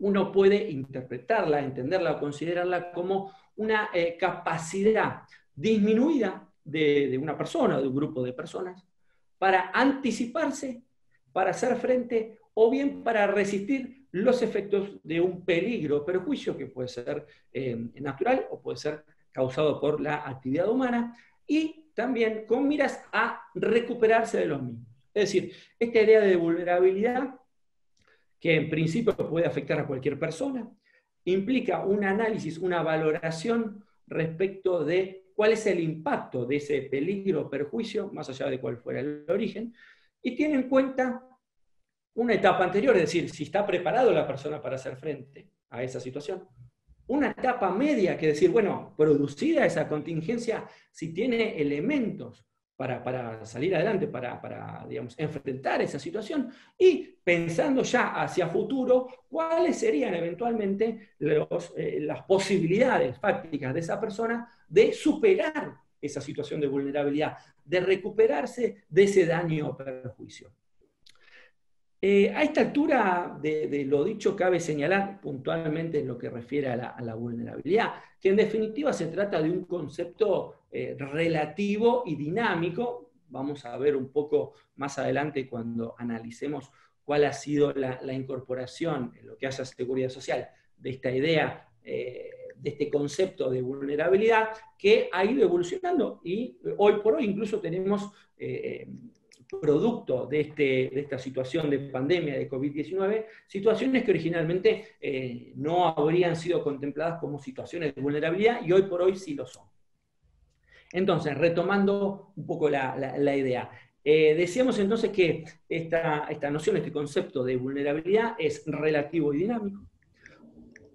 uno puede interpretarla, entenderla o considerarla como una capacidad disminuida de una persona o de un grupo de personas para anticiparse, para hacer frente o bien para resistir los efectos de un peligro o perjuicio que puede ser natural o puede ser causado por la actividad humana, y también con miras a recuperarse de los mismos. Es decir, esta idea de vulnerabilidad, que en principio puede afectar a cualquier persona, implica un análisis, una valoración respecto de cuál es el impacto de ese peligro o perjuicio, más allá de cuál fuera el origen, y tiene en cuenta una etapa anterior, es decir, si está preparado la persona para hacer frente a esa situación. Una etapa media, que decir, bueno, producida esa contingencia, si tiene elementos para salir adelante, para digamos, enfrentar esa situación, y pensando ya hacia futuro, cuáles serían eventualmente las posibilidades fácticas de esa persona de superar esa situación de vulnerabilidad, de recuperarse de ese daño o perjuicio. A esta altura de lo dicho, cabe señalar puntualmente en lo que refiere a la vulnerabilidad, que en definitiva se trata de un concepto relativo y dinámico. Vamos a ver un poco más adelante cuando analicemos cuál ha sido la incorporación en lo que hace a seguridad social de esta idea, de este concepto de vulnerabilidad, que ha ido evolucionando y hoy por hoy incluso tenemos producto de esta situación de pandemia de COVID-19, situaciones que originalmente no habrían sido contempladas como situaciones de vulnerabilidad y hoy por hoy sí lo son. Entonces, retomando un poco la idea, decíamos entonces que esta noción, este concepto de vulnerabilidad es relativo y dinámico,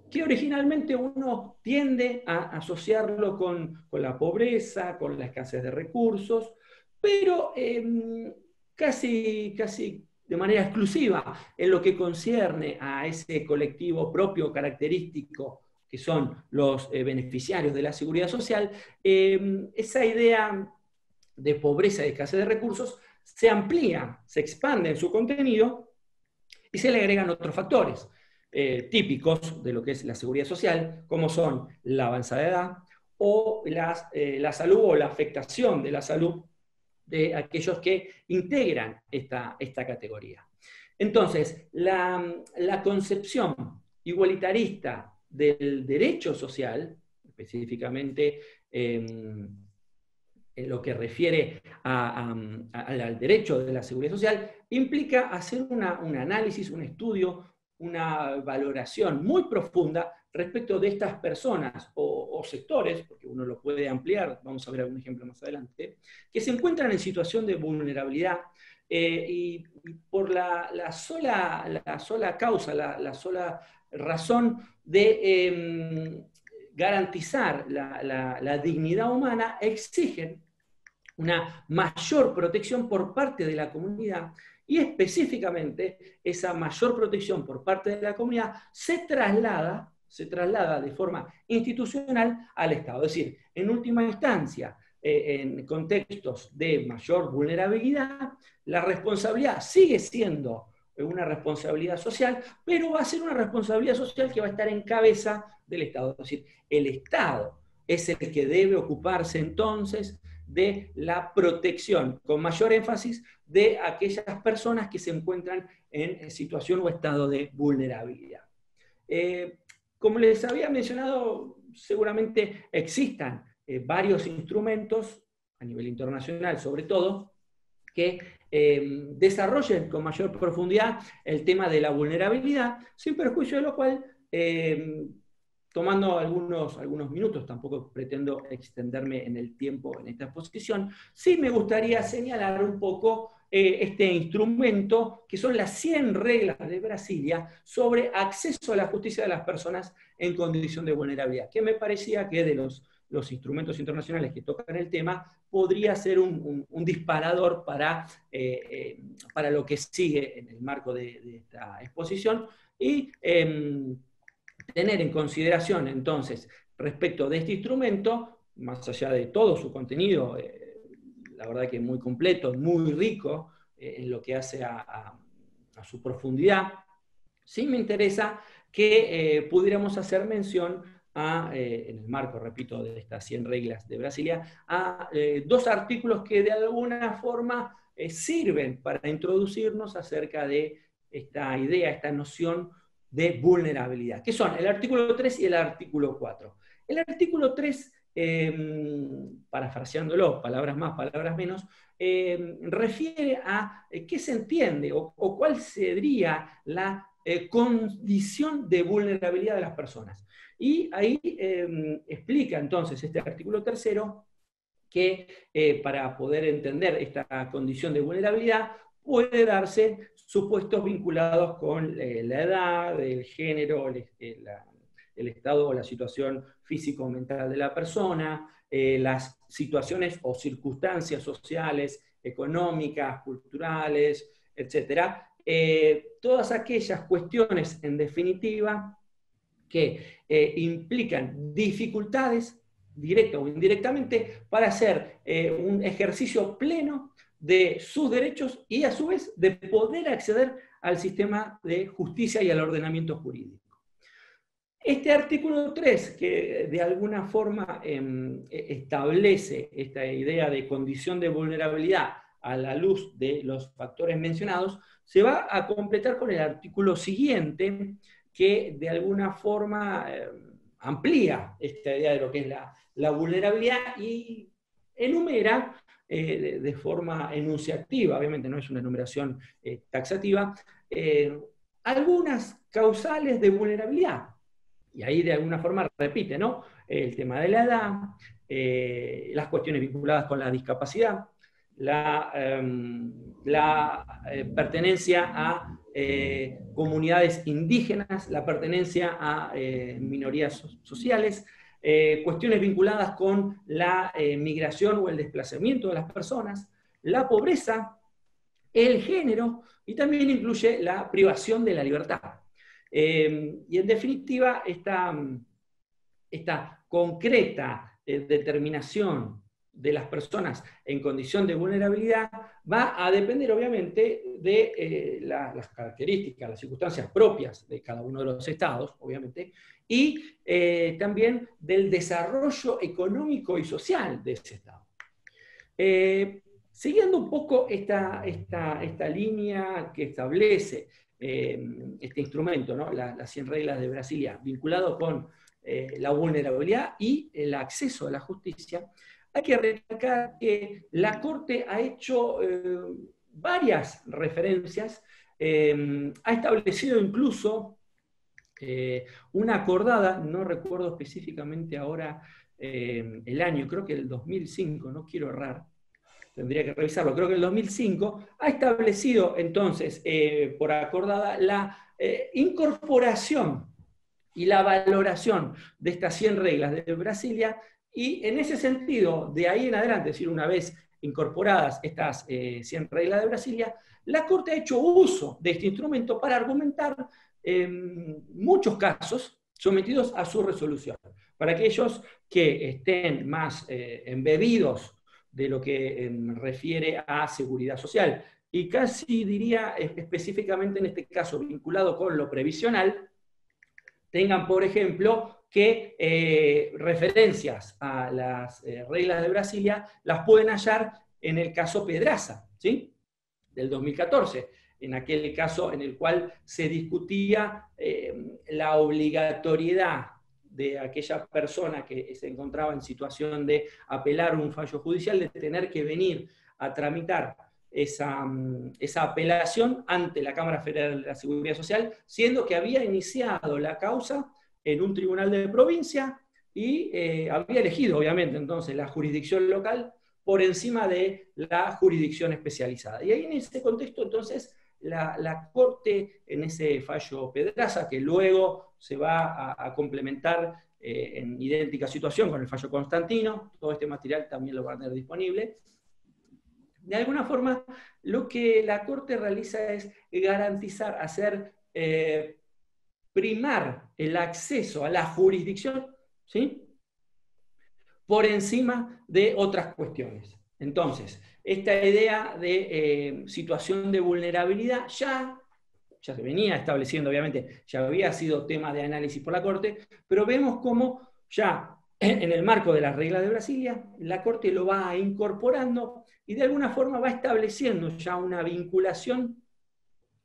que originalmente uno tiende a asociarlo con la pobreza, con la escasez de recursos, pero casi de manera exclusiva en lo que concierne a ese colectivo propio característico que son los beneficiarios de la seguridad social, esa idea de pobreza y escasez de recursos se amplía, se expande en su contenido y se le agregan otros factores típicos de lo que es la seguridad social, como son la avanzada edad o la salud o la afectación de la salud de aquellos que integran esta categoría. Entonces, la concepción igualitarista del derecho social, específicamente en lo que refiere al derecho de la seguridad social, implica hacer un análisis, un estudio, una valoración muy profunda respecto de estas personas o sectores, porque uno lo puede ampliar, vamos a ver algún ejemplo más adelante, que se encuentran en situación de vulnerabilidad y por la sola causa, la sola razón de garantizar la dignidad humana, exigen una mayor protección por parte de la comunidad, y específicamente esa mayor protección por parte de la comunidad se traslada de forma institucional al Estado. Es decir, en última instancia, en contextos de mayor vulnerabilidad, la responsabilidad sigue siendo una responsabilidad social, pero va a ser una responsabilidad social que va a estar en cabeza del Estado. Es decir, el Estado es el que debe ocuparse entonces de la protección, con mayor énfasis de aquellas personas que se encuentran en situación o estado de vulnerabilidad. Como les había mencionado, seguramente existan varios instrumentos, a nivel internacional sobre todo, que desarrollen con mayor profundidad el tema de la vulnerabilidad, sin perjuicio de lo cual, tomando algunos minutos, tampoco pretendo extenderme en el tiempo en esta exposición, sí me gustaría señalar un poco este instrumento, que son las 100 reglas de Brasilia sobre acceso a la justicia de las personas en condición de vulnerabilidad, que me parecía que de los instrumentos internacionales que tocan el tema, podría ser un disparador para lo que sigue en el marco de esta exposición, y tener en consideración entonces, respecto de este instrumento, más allá de todo su contenido, la verdad que muy completo, muy rico en lo que hace a su profundidad, sí me interesa que pudiéramos hacer mención en el marco, repito, de estas 100 reglas de Brasilia, a dos artículos que de alguna forma sirven para introducirnos acerca de esta idea, esta noción de vulnerabilidad, que son el artículo 3 y el artículo 4. El artículo 3, parafraseándolo, palabras más, palabras menos, refiere a qué se entiende o cuál sería la condición de vulnerabilidad de las personas. Y ahí explica entonces este artículo 3 que para poder entender esta condición de vulnerabilidad puede darse supuestos vinculados con la edad, el género, el estado o la situación físico-mental de la persona, las situaciones o circunstancias sociales, económicas, culturales, etc. Todas aquellas cuestiones, en definitiva, que implican dificultades, directa o indirectamente, para hacer un ejercicio pleno de sus derechos y a su vez de poder acceder al sistema de justicia y al ordenamiento jurídico. Este artículo 3, que de alguna forma establece esta idea de condición de vulnerabilidad a la luz de los factores mencionados, se va a completar con el artículo siguiente, que de alguna forma amplía esta idea de lo que es la vulnerabilidad y enumera de forma enunciativa, obviamente no es una enumeración taxativa, algunas causales de vulnerabilidad. Y ahí de alguna forma repite, ¿no? El tema de la edad, las cuestiones vinculadas con la discapacidad, la pertenencia a comunidades indígenas, la pertenencia a minorías sociales, cuestiones vinculadas con la migración o el desplazamiento de las personas, la pobreza, el género, y también incluye la privación de la libertad. Y en definitiva, esta concreta determinación de las personas en condición de vulnerabilidad va a depender obviamente de las características, las circunstancias propias de cada uno de los estados, obviamente, y también del desarrollo económico y social de ese estado. Siguiendo un poco esta línea que establece este instrumento, ¿no? Las 100 reglas de Brasilia, vinculado con la vulnerabilidad y el acceso a la justicia, hay que recalcar que la Corte ha hecho varias referencias, ha establecido incluso una acordada, no recuerdo específicamente ahora el año, creo que el 2005, no quiero errar, tendría que revisarlo, creo que el 2005, ha establecido entonces por acordada la incorporación y la valoración de estas 100 reglas de Brasilia, y en ese sentido, de ahí en adelante, es decir, una vez incorporadas estas 100 reglas de Brasilia, la Corte ha hecho uso de este instrumento para argumentar muchos casos sometidos a su resolución. Para aquellos que estén más embebidos de lo que refiere a seguridad social, y casi diría específicamente en este caso vinculado con lo previsional, tengan, por ejemplo, que referencias a las reglas de Brasilia las pueden hallar en el caso Pedraza, ¿sí? Del 2014, en aquel caso en el cual se discutía la obligatoriedad de aquella persona que se encontraba en situación de apelar un fallo judicial, de tener que venir a tramitar esa apelación ante la Cámara Federal de la Seguridad Social, siendo que había iniciado la causa en un tribunal de provincia y había elegido, obviamente, entonces la jurisdicción local por encima de la jurisdicción especializada. Y ahí en ese contexto, entonces, la Corte, en ese fallo Pedraza, que luego se va a complementar en idéntica situación con el fallo Constantino, todo este material también lo van a tener disponible, de alguna forma lo que la Corte realiza es garantizar, hacer primar el acceso a la jurisdicción, ¿sí?, por encima de otras cuestiones. Entonces, esta idea de situación de vulnerabilidad ya se venía estableciendo, obviamente, ya había sido tema de análisis por la Corte, pero vemos cómo ya en el marco de las reglas de Brasilia, la Corte lo va incorporando y de alguna forma va estableciendo ya una vinculación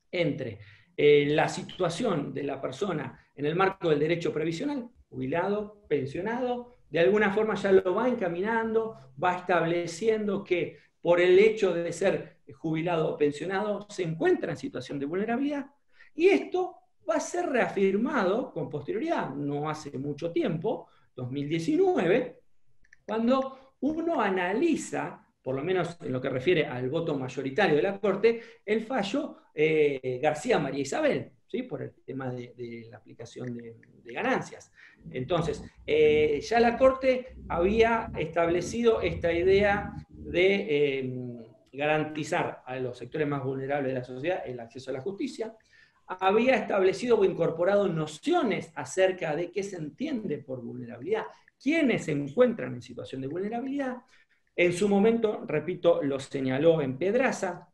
entre la situación de la persona en el marco del derecho previsional, jubilado, pensionado, de alguna forma ya lo va encaminando, va estableciendo que por el hecho de ser jubilado o pensionado se encuentra en situación de vulnerabilidad, y esto va a ser reafirmado con posterioridad, no hace mucho tiempo, 2019, cuando uno analiza, por lo menos en lo que refiere al voto mayoritario de la Corte, el fallo García María Isabel, ¿sí?, por el tema de la aplicación de ganancias. Entonces, ya la Corte había establecido esta idea de garantizar a los sectores más vulnerables de la sociedad el acceso a la justicia, había establecido o incorporado nociones acerca de qué se entiende por vulnerabilidad, quiénes se encuentran en situación de vulnerabilidad. En su momento, repito, lo señaló en Pedraza,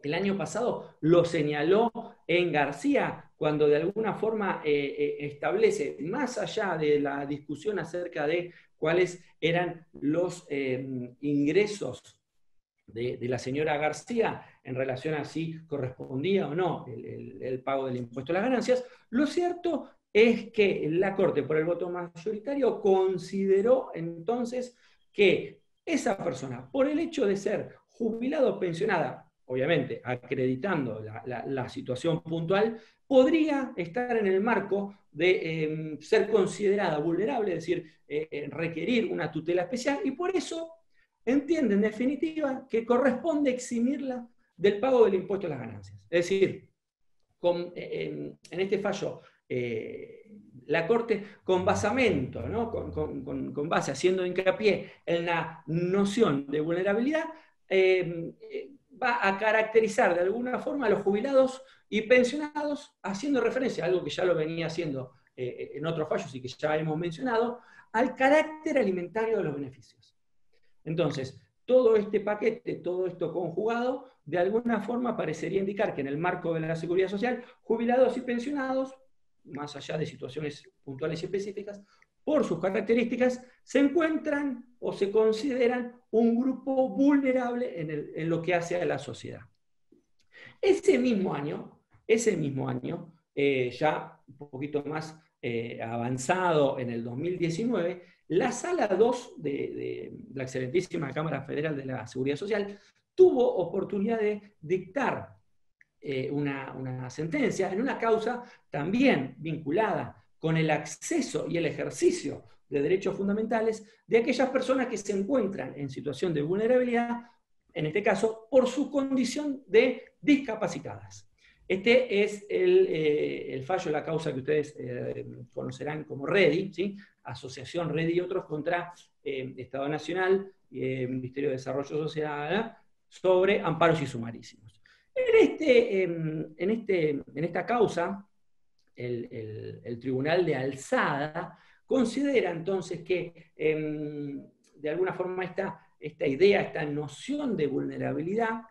el año pasado lo señaló en García, cuando de alguna forma establece, más allá de la discusión acerca de cuáles eran los ingresos de la señora García en relación a si correspondía o no el pago del impuesto a las ganancias, lo cierto es que la Corte, por el voto mayoritario, consideró entonces que esa persona, por el hecho de ser jubilado o pensionada, obviamente acreditando la situación puntual, podría estar en el marco de ser considerada vulnerable, es decir, requerir una tutela especial, y por eso entiende, en definitiva, que corresponde eximirla del pago del impuesto a las ganancias. Es decir, en este fallo, la Corte, con basamento, ¿no?, con base, haciendo hincapié en la noción de vulnerabilidad, va a caracterizar de alguna forma a los jubilados y pensionados, haciendo referencia a algo que ya lo venía haciendo en otros fallos y que ya hemos mencionado, al carácter alimentario de los beneficios. Entonces, todo este paquete, todo esto conjugado, de alguna forma parecería indicar que en el marco de la seguridad social, jubilados y pensionados, más allá de situaciones puntuales y específicas, por sus características, se encuentran o se consideran un grupo vulnerable en lo que hace a la sociedad. Ese mismo año, ya un poquito más avanzado, en el 2019, la Sala 2 de la excelentísima Cámara Federal de la Seguridad Social tuvo oportunidad de dictar una sentencia en una causa también vinculada con el acceso y el ejercicio de derechos fundamentales de aquellas personas que se encuentran en situación de vulnerabilidad, en este caso, por su condición de discapacitadas. Este es el fallo, la causa que ustedes conocerán como REDI, ¿sí?, Asociación REDI y otros contra Estado Nacional y Ministerio de Desarrollo Social, sobre amparos y sumarísimos. En esta causa, el Tribunal de Alzada considera entonces que de alguna forma esta idea, esta noción de vulnerabilidad,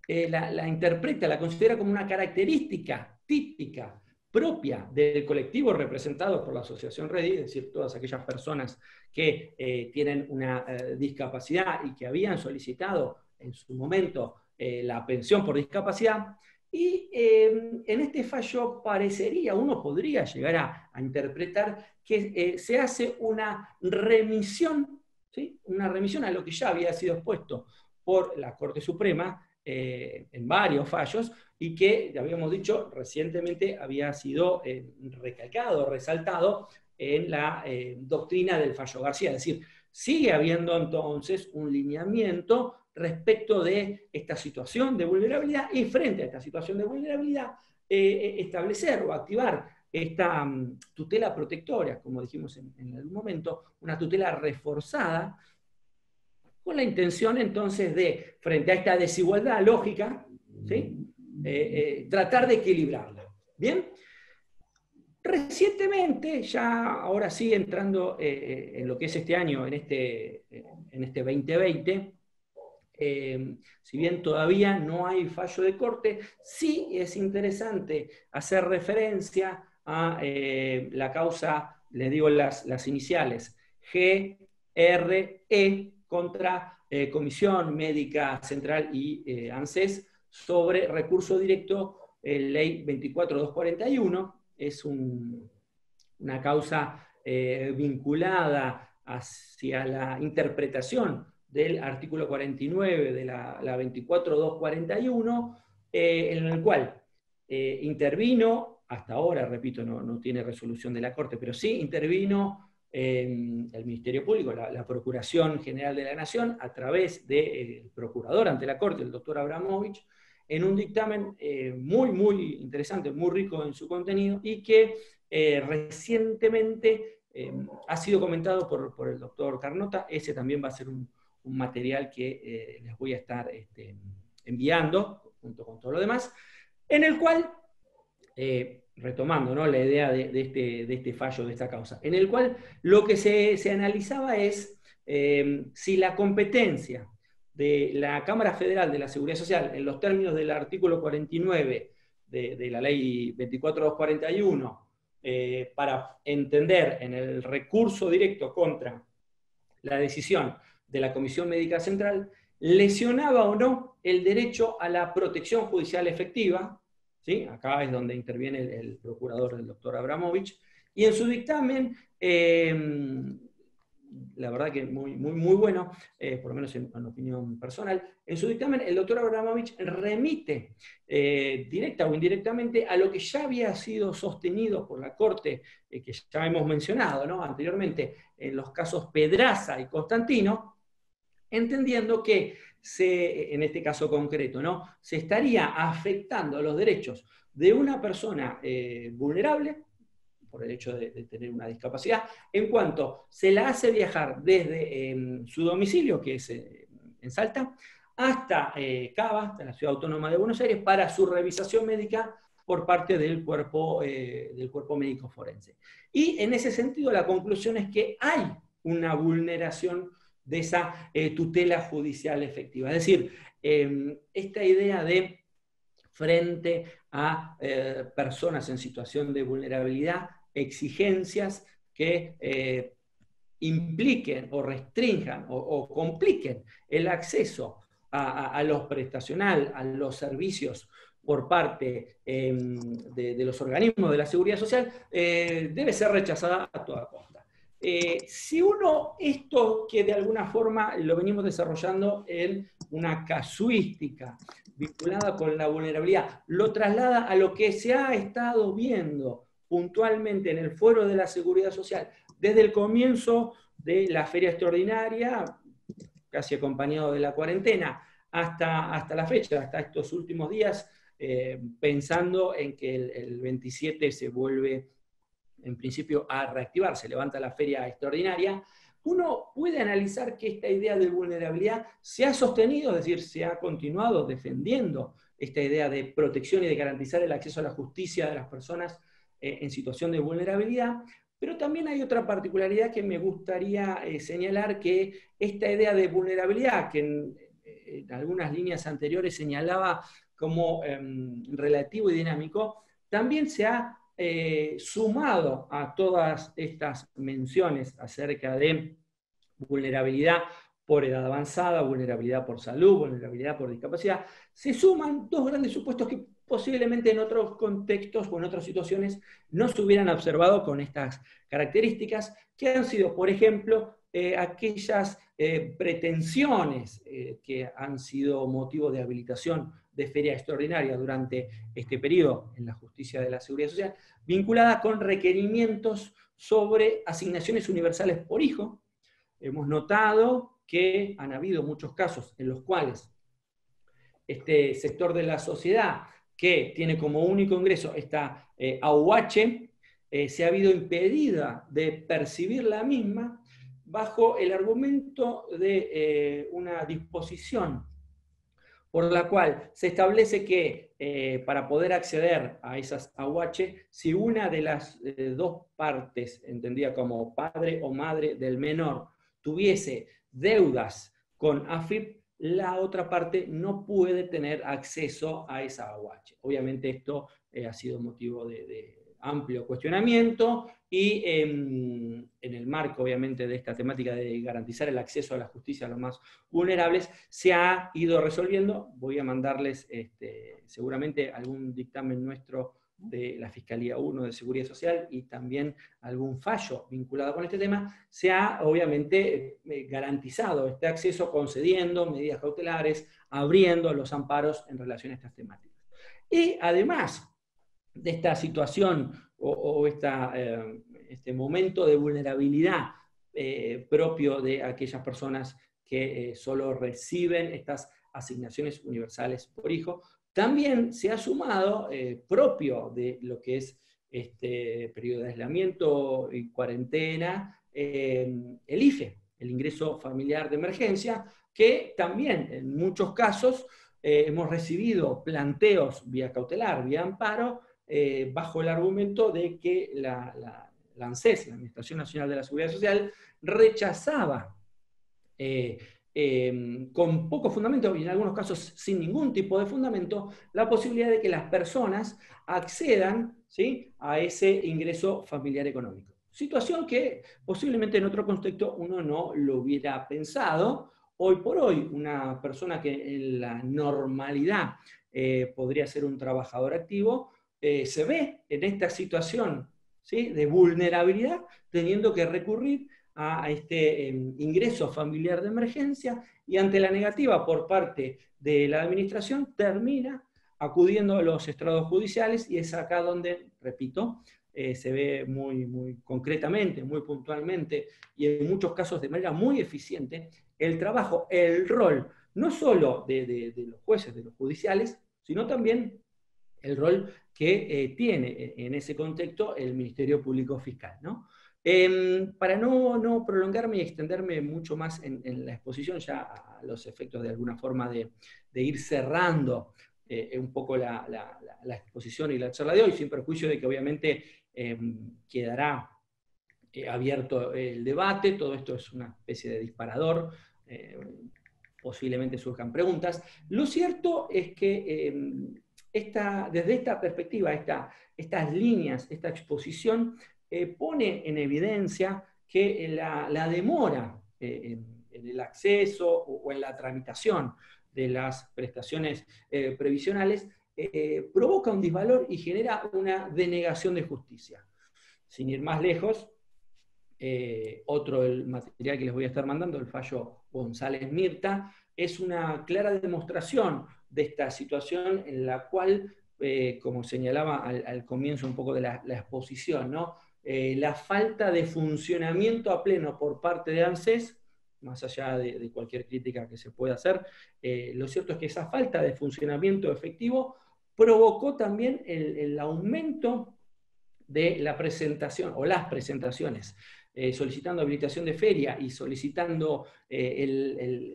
la interpreta, la considera como una característica típica, propia del colectivo representado por la Asociación REDI, es decir, todas aquellas personas que tienen una discapacidad y que habían solicitado en su momento la pensión por discapacidad. Y en este fallo parecería, uno podría llegar a interpretar que se hace una remisión, ¿sí? Una remisión a lo que ya había sido expuesto por la Corte Suprema en varios fallos, y que, ya habíamos dicho, recientemente había sido recalcado, resaltado en la doctrina del fallo García. Es decir, sigue habiendo entonces un lineamiento respecto de esta situación de vulnerabilidad, y frente a esta situación de vulnerabilidad, establecer o activar esta tutela protectora, como dijimos en algún momento, una tutela reforzada, con la intención entonces de, frente a esta desigualdad lógica, ¿sí? Tratar de equilibrarla. ¿Bien? Recientemente, ya ahora sí entrando en lo que es este año, en este 2020, si bien todavía no hay fallo de corte, sí es interesante hacer referencia a la causa, les digo las iniciales, GRE contra Comisión Médica Central y ANSES sobre recurso directo, ley 24241, es una causa vinculada hacia la interpretación del artículo 49 de la 24241, en el cual intervino, hasta ahora, repito, no tiene resolución de la Corte, pero sí intervino el Ministerio Público, la Procuración General de la Nación, a través del procurador ante la Corte, el doctor Abramovich, en un dictamen muy interesante, muy rico en su contenido, y que recientemente ha sido comentado por el doctor Carnota. Ese también va a ser un material que les voy a estar enviando, junto con todo lo demás, en el cual, retomando, ¿no?, la idea de este fallo, de esta causa, en el cual lo que se analizaba es si la competencia de la Cámara Federal de la Seguridad Social, en los términos del artículo 49 de la ley 24241, para entender en el recurso directo contra la decisión de la Comisión Médica Central, lesionaba o no el derecho a la protección judicial efectiva, ¿sí? Acá es donde interviene el procurador, el doctor Abramovich, y en su dictamen, la verdad que muy bueno, por lo menos en opinión personal, en su dictamen el doctor Abramovich remite directa o indirectamente a lo que ya había sido sostenido por la Corte, que ya hemos mencionado, ¿no?, anteriormente, en los casos Pedraza y Constantino, entendiendo que en este caso concreto, ¿no?, se estaría afectando los derechos de una persona vulnerable por el hecho de tener una discapacidad, en cuanto se la hace viajar desde su domicilio, que es en Salta, hasta Cava, hasta la Ciudad Autónoma de Buenos Aires, para su revisación médica por parte del cuerpo médico forense. Y en ese sentido la conclusión es que hay una vulneración de esa tutela judicial efectiva. Es decir, esta idea de, frente a personas en situación de vulnerabilidad, exigencias que impliquen o restrinjan o compliquen el acceso a los prestacional, a los servicios por parte de los organismos de la seguridad social, debe ser rechazada a toda costa. Si uno, esto que de alguna forma lo venimos desarrollando en una casuística vinculada con la vulnerabilidad, lo traslada a lo que se ha estado viendo puntualmente en el Foro de la Seguridad Social desde el comienzo de la feria extraordinaria, casi acompañado de la cuarentena, hasta la fecha, hasta estos últimos días, pensando en que el 27 se vuelve, en principio, a reactivar, se levanta la feria extraordinaria, uno puede analizar que esta idea de vulnerabilidad se ha sostenido, es decir, se ha continuado defendiendo esta idea de protección y de garantizar el acceso a la justicia de las personas en situación de vulnerabilidad, pero también hay otra particularidad que me gustaría señalar, que esta idea de vulnerabilidad, que en algunas líneas anteriores señalaba como relativo y dinámico, también se ha sumado a todas estas menciones acerca de vulnerabilidad por edad avanzada, vulnerabilidad por salud, vulnerabilidad por discapacidad, se suman dos grandes supuestos que posiblemente en otros contextos o en otras situaciones no se hubieran observado con estas características, que han sido, por ejemplo, aquellas pretensiones que han sido motivo de habilitación de feria extraordinaria durante este periodo en la justicia de la seguridad social, vinculada con requerimientos sobre asignaciones universales por hijo. Hemos notado que han habido muchos casos en los cuales este sector de la sociedad que tiene como único ingreso esta AUH, se ha habido impedida de percibir la misma bajo el argumento de una disposición por la cual se establece que para poder acceder a esas AUH, si una de las dos partes, entendida como padre o madre del menor, tuviese deudas con AFIP, la otra parte no puede tener acceso a esa AUH. Obviamente esto ha sido motivo de amplio cuestionamiento y en el marco, obviamente, de esta temática de garantizar el acceso a la justicia a los más vulnerables, se ha ido resolviendo. Voy a mandarles seguramente algún dictamen nuestro de la Fiscalía 1 de Seguridad Social y también algún fallo vinculado con este tema. Se ha obviamente garantizado este acceso concediendo medidas cautelares, abriendo los amparos en relación a estas temáticas. Y además de esta situación o este momento de vulnerabilidad propio de aquellas personas que solo reciben estas asignaciones universales por hijo, también se ha sumado, propio de lo que es este periodo de aislamiento y cuarentena, el IFE, el ingreso familiar de emergencia, que también en muchos casos hemos recibido planteos vía cautelar, vía amparo, bajo el argumento de que la ANSES, la Administración Nacional de la Seguridad Social, rechazaba con poco fundamento, y en algunos casos sin ningún tipo de fundamento, la posibilidad de que las personas accedan, ¿sí?, a ese ingreso familiar económico. Situación que posiblemente en otro contexto uno no lo hubiera pensado. Hoy por hoy, una persona que en la normalidad podría ser un trabajador activo, se ve en esta situación, ¿sí?, de vulnerabilidad, teniendo que recurrir a este ingreso familiar de emergencia, y ante la negativa por parte de la administración termina acudiendo a los estrados judiciales, y es acá donde, repito, se ve muy concretamente, muy puntualmente, y en muchos casos de manera muy eficiente, el trabajo, el rol, no solo de los jueces, de los judiciales, sino también el rol que tiene en ese contexto el Ministerio Público Fiscal, ¿no? Para no prolongarme y extenderme mucho más en la exposición, ya a los efectos de alguna forma de ir cerrando un poco la exposición y la charla de hoy, sin perjuicio de que obviamente quedará abierto el debate. Todo esto es una especie de disparador, posiblemente surjan preguntas. Lo cierto es que desde esta perspectiva, estas líneas, esta exposición, pone en evidencia que la demora en el acceso o en la tramitación de las prestaciones previsionales provoca un disvalor y genera una denegación de justicia. Sin ir más lejos, otro del material que les voy a estar mandando, el fallo González Mirta, es una clara demostración de esta situación en la cual, como señalaba al comienzo un poco de la exposición, ¿no?, la falta de funcionamiento a pleno por parte de ANSES, más allá de cualquier crítica que se pueda hacer, lo cierto es que esa falta de funcionamiento efectivo provocó también el aumento de la presentación o las presentaciones, solicitando habilitación de feria y solicitando el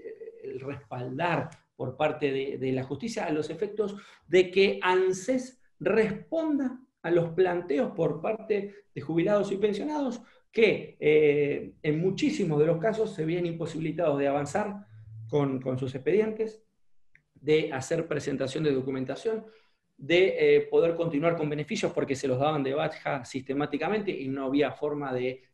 respaldar por parte de la justicia, a los efectos de que ANSES responda a los planteos por parte de jubilados y pensionados que en muchísimos de los casos se veían imposibilitados de avanzar con sus expedientes, de hacer presentación de documentación, de poder continuar con beneficios porque se los daban de baja sistemáticamente y no había forma de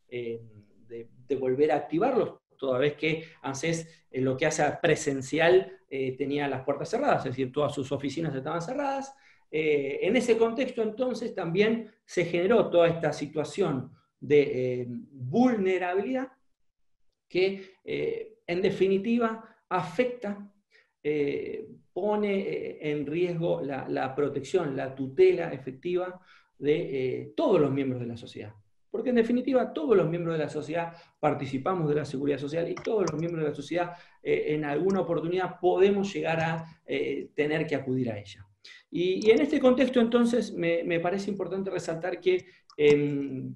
volver a activarlos, toda vez que ANSES lo que hace presencial tenía las puertas cerradas, es decir, todas sus oficinas estaban cerradas. En ese contexto, entonces, también se generó toda esta situación de vulnerabilidad que, en definitiva, afecta, pone en riesgo la protección, la tutela efectiva de todos los miembros de la sociedad. Porque en definitiva todos los miembros de la sociedad participamos de la seguridad social y todos los miembros de la sociedad en alguna oportunidad podemos llegar a tener que acudir a ella. Y en este contexto entonces me parece importante resaltar que el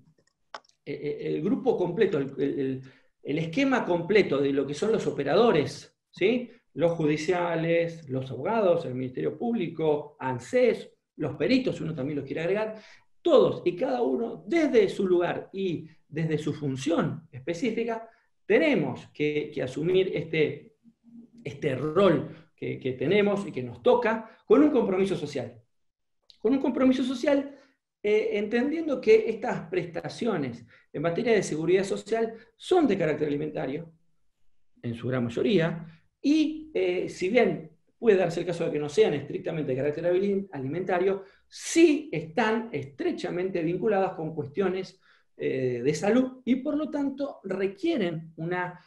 grupo completo, el esquema completo de lo que son los operadores, ¿sí? Los judiciales, los abogados, el Ministerio Público, ANSES, los peritos, uno también los quiere agregar, todos y cada uno desde su lugar y desde su función específica, tenemos que asumir este rol que tenemos y que nos toca con un compromiso social. Con un compromiso social entendiendo que estas prestaciones en materia de seguridad social son de carácter alimentario, en su gran mayoría, y si bien puede darse el caso de que no sean estrictamente de carácter alimentario, sí están estrechamente vinculadas con cuestiones de salud y por lo tanto requieren una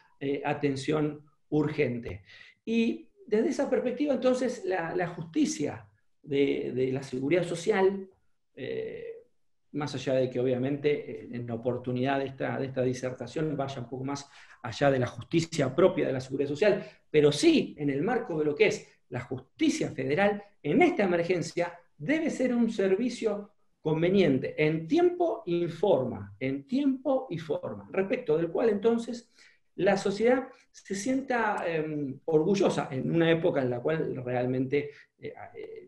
atención urgente. Y desde esa perspectiva, entonces, la justicia de la seguridad social, más allá de que obviamente en la oportunidad de esta disertación vaya un poco más allá de la justicia propia de la seguridad social, pero sí en el marco de lo que es la justicia federal, en esta emergencia debe ser un servicio conveniente en tiempo y forma, respecto del cual entonces la sociedad se sienta orgullosa en una época en la cual realmente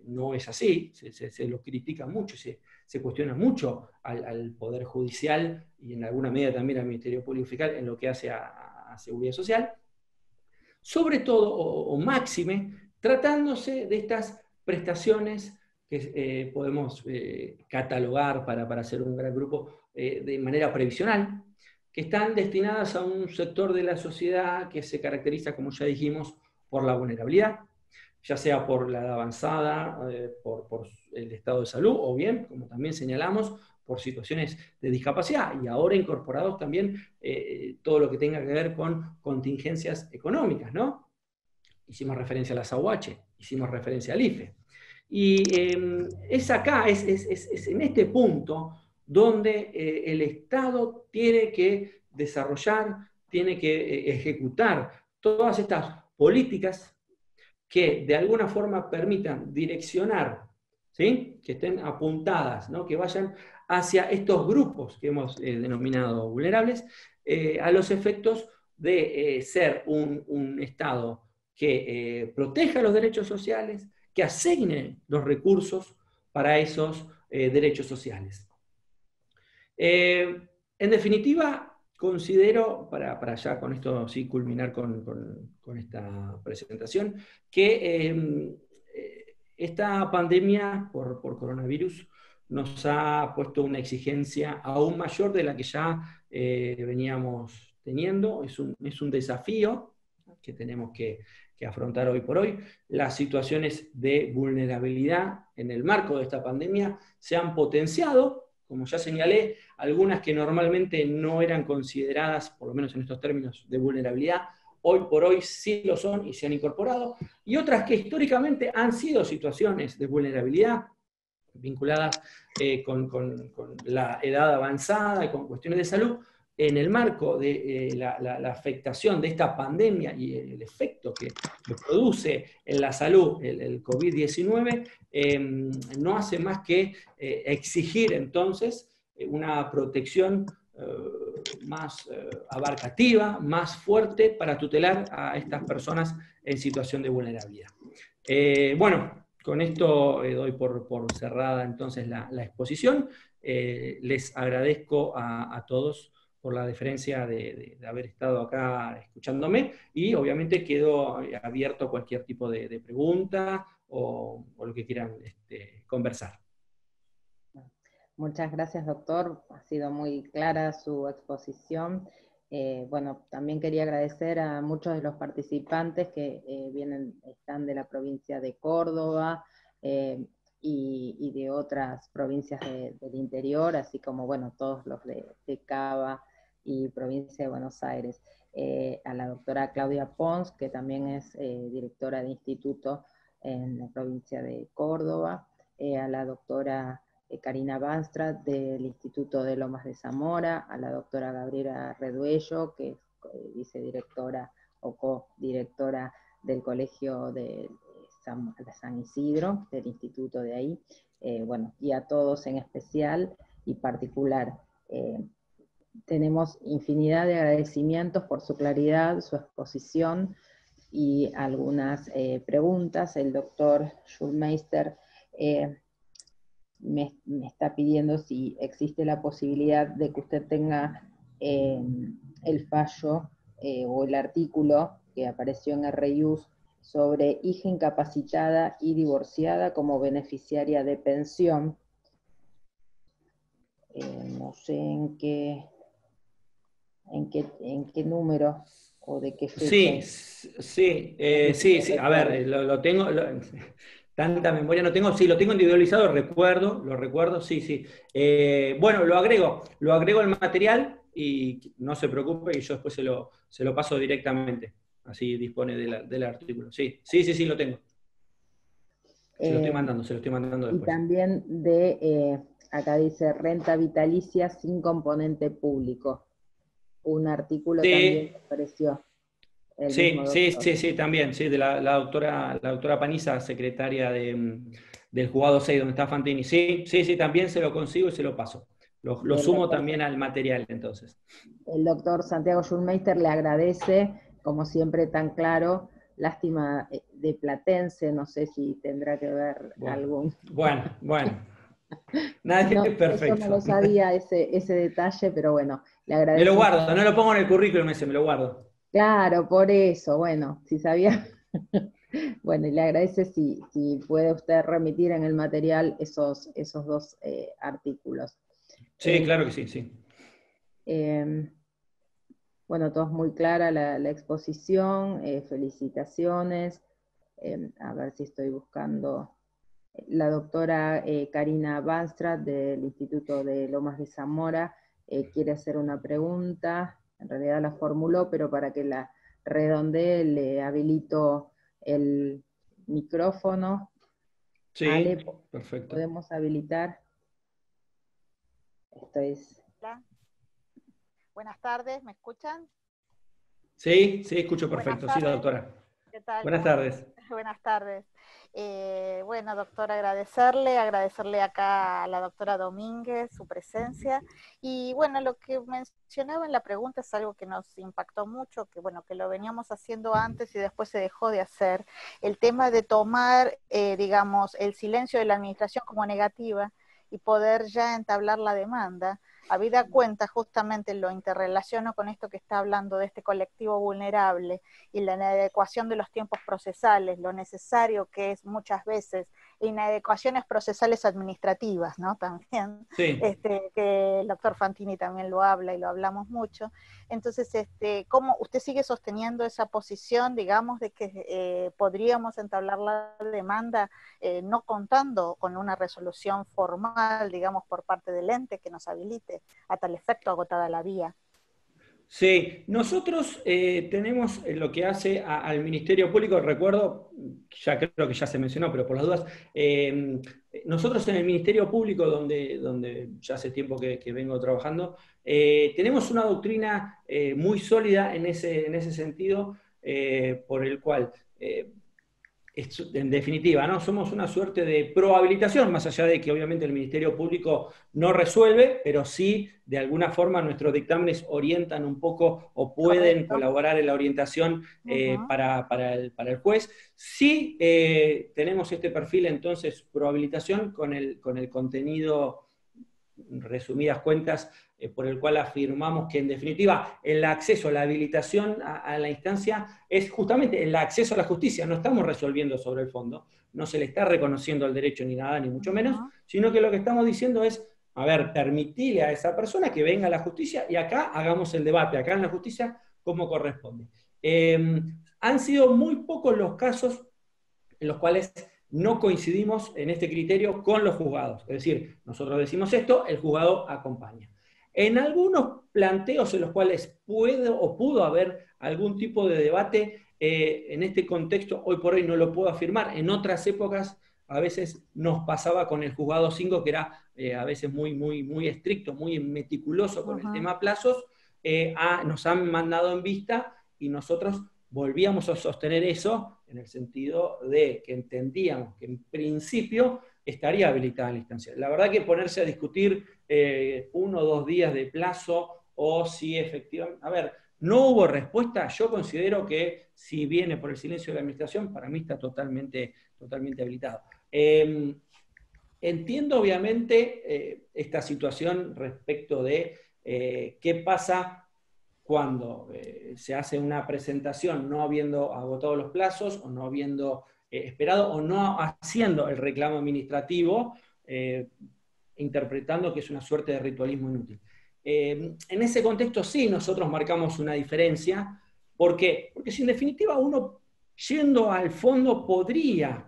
no es así, se lo critica mucho, se cuestiona mucho al Poder Judicial y en alguna medida también al Ministerio Público Fiscal en lo que hace a seguridad social, sobre todo o máxime tratándose de estas prestaciones que podemos catalogar para hacer un gran grupo de manera previsional, que están destinadas a un sector de la sociedad que se caracteriza, como ya dijimos, por la vulnerabilidad, ya sea por la edad avanzada, por el estado de salud, o bien, como también señalamos, por situaciones de discapacidad, y ahora incorporados también todo lo que tenga que ver con contingencias económicas, ¿no? Hicimos referencia a la SAUH, hicimos referencia al IFE. Y es acá, es en este punto donde el Estado tiene que desarrollar, tiene que ejecutar todas estas políticas que de alguna forma permitan direccionar, ¿sí? Que estén apuntadas, ¿no? Que vayan hacia estos grupos que hemos denominado vulnerables, a los efectos de ser un Estado que proteja los derechos sociales, que asigne los recursos para esos derechos sociales. En definitiva, considero, para ya con esto sí culminar con esta presentación, que esta pandemia por coronavirus nos ha puesto una exigencia aún mayor de la que ya veníamos teniendo. Es un desafío que tenemos que afrontar hoy por hoy. Las situaciones de vulnerabilidad en el marco de esta pandemia se han potenciado, como ya señalé, algunas que normalmente no eran consideradas, por lo menos en estos términos de vulnerabilidad, hoy por hoy sí lo son y se han incorporado, y otras que históricamente han sido situaciones de vulnerabilidad vinculadas con la edad avanzada y con cuestiones de salud, en el marco de la afectación de esta pandemia y el efecto que produce en la salud el COVID-19, no hace más que exigir entonces una protección más abarcativa, más fuerte para tutelar a estas personas en situación de vulnerabilidad. Bueno, con esto doy por cerrada entonces la exposición. Les agradezco a todos por la deferencia de haber estado acá escuchándome y obviamente quedo abierto a cualquier tipo de pregunta o lo que quieran conversar. Muchas gracias, doctor. Ha sido muy clara su exposición. Bueno, también quería agradecer a muchos de los participantes que están de la provincia de Córdoba y de otras provincias del interior, así como, bueno, todos los de Cava y provincia de Buenos Aires. A la doctora Claudia Pons, que también es directora de instituto en la provincia de Córdoba, a la doctora Karina Banstra del Instituto de Lomas de Zamora, a la doctora Gabriela Reduello, que es vicedirectora o codirectora del Colegio de San Isidro, del instituto de ahí, bueno, y a todos en especial y particular. Tenemos infinidad de agradecimientos por su claridad, su exposición y algunas preguntas. El doctor Schulmeister me está pidiendo si existe la posibilidad de que usted tenga el fallo o el artículo que apareció en RIUS sobre hija incapacitada y divorciada como beneficiaria de pensión. No sé en qué número o de qué fecha. Sí, a ver, lo tengo, tanta memoria no tengo, sí, lo tengo individualizado, lo recuerdo, sí. Bueno, lo agrego al material y no se preocupe y yo después se lo paso directamente, así dispone del artículo. Sí, lo tengo. Se lo estoy mandando después. Y también acá dice renta vitalicia sin componente público. Un artículo también que apareció. Sí, también, sí, de la doctora Paniza, secretaria del juzgado 6, donde está Fantini. Sí, también se lo consigo y se lo paso. Lo sumo también al material, entonces. El doctor Santiago Schulmeister le agradece, como siempre, tan claro. Lástima de Platense, no sé si tendrá que ver algún... Bueno. Nadie es perfecto. Yo no lo sabía ese detalle, pero bueno, le agradezco. Me lo guardo, no lo pongo en el currículum ese, me lo guardo. Claro, por eso, bueno, si sabía. Bueno, y le agradece si puede usted remitir en el material esos dos artículos. Sí, claro que sí. Bueno, todo es muy clara la exposición, felicitaciones. A ver si estoy buscando. La doctora Karina Banstra del Instituto de Lomas de Zamora quiere hacer una pregunta, en realidad la formuló, pero para que la redondee le habilito el micrófono. Sí, Ale, perfecto. ¿podemos habilitar? Hola. Buenas tardes, ¿me escuchan? Sí, escucho perfecto, sí, doctora. ¿Qué tal? Buenas tardes. Buenas tardes. Bueno, doctora, agradecerle acá a la doctora Domínguez su presencia. Y bueno, lo que mencionaba en la pregunta es algo que nos impactó mucho, que bueno, que lo veníamos haciendo antes y después se dejó de hacer. El tema de tomar, digamos, el silencio de la administración como negativa y poder ya entablar la demanda. Habida cuenta, justamente lo interrelaciono con esto que está hablando de este colectivo vulnerable y la inadecuación de los tiempos procesales, lo necesario que es muchas veces, inadecuaciones procesales administrativas, ¿no? También, sí. Que el doctor Fantini también lo habla y lo hablamos mucho. Entonces, ¿cómo usted sigue sosteniendo esa posición, digamos, de que podríamos entablar la demanda no contando con una resolución formal, digamos, por parte del ente que nos habilite a tal efecto agotada la vía? Sí, nosotros tenemos lo que hace al Ministerio Público, recuerdo, ya creo que ya se mencionó, pero por las dudas, nosotros en el Ministerio Público, donde ya hace tiempo que vengo trabajando, tenemos una doctrina muy sólida en ese sentido, por el cual en definitiva, ¿no? Somos una suerte de prohabilitación, más allá de que obviamente el Ministerio Público no resuelve, pero sí, de alguna forma, nuestros dictámenes orientan un poco o pueden colaborar en la orientación para el juez. Sí tenemos este perfil, entonces, prohabilitación con el contenido resumidas cuentas, por el cual afirmamos que en definitiva el acceso, la habilitación a la instancia es justamente el acceso a la justicia. No estamos resolviendo sobre el fondo, no se le está reconociendo el derecho ni nada, ni mucho menos, sino que lo que estamos diciendo es, a ver, permitirle a esa persona que venga a la justicia y acá hagamos el debate, acá en la justicia, como corresponde. Han sido muy pocos los casos en los cuales no coincidimos en este criterio con los juzgados. Es decir, nosotros decimos esto, el juzgado acompaña. En algunos planteos en los cuales puede o pudo haber algún tipo de debate, en este contexto hoy por hoy no lo puedo afirmar. En otras épocas a veces nos pasaba con el juzgado 5, que era a veces muy estricto, muy meticuloso con el tema plazos, nos han mandado en vista y nosotros volvíamos a sostener eso en el sentido de que entendíamos que en principio estaría habilitada la instancia. La verdad que ponerse a discutir 1 o 2 días de plazo o si efectivamente... A ver, no hubo respuesta, yo considero que si viene por el silencio de la administración, para mí está totalmente habilitado. Entiendo obviamente esta situación respecto de qué pasa cuando se hace una presentación no habiendo agotado los plazos o no habiendo esperado o no haciendo el reclamo administrativo, interpretando que es una suerte de ritualismo inútil. En ese contexto sí nosotros marcamos una diferencia. ¿Por qué? Porque si en definitiva uno, yendo al fondo, podría,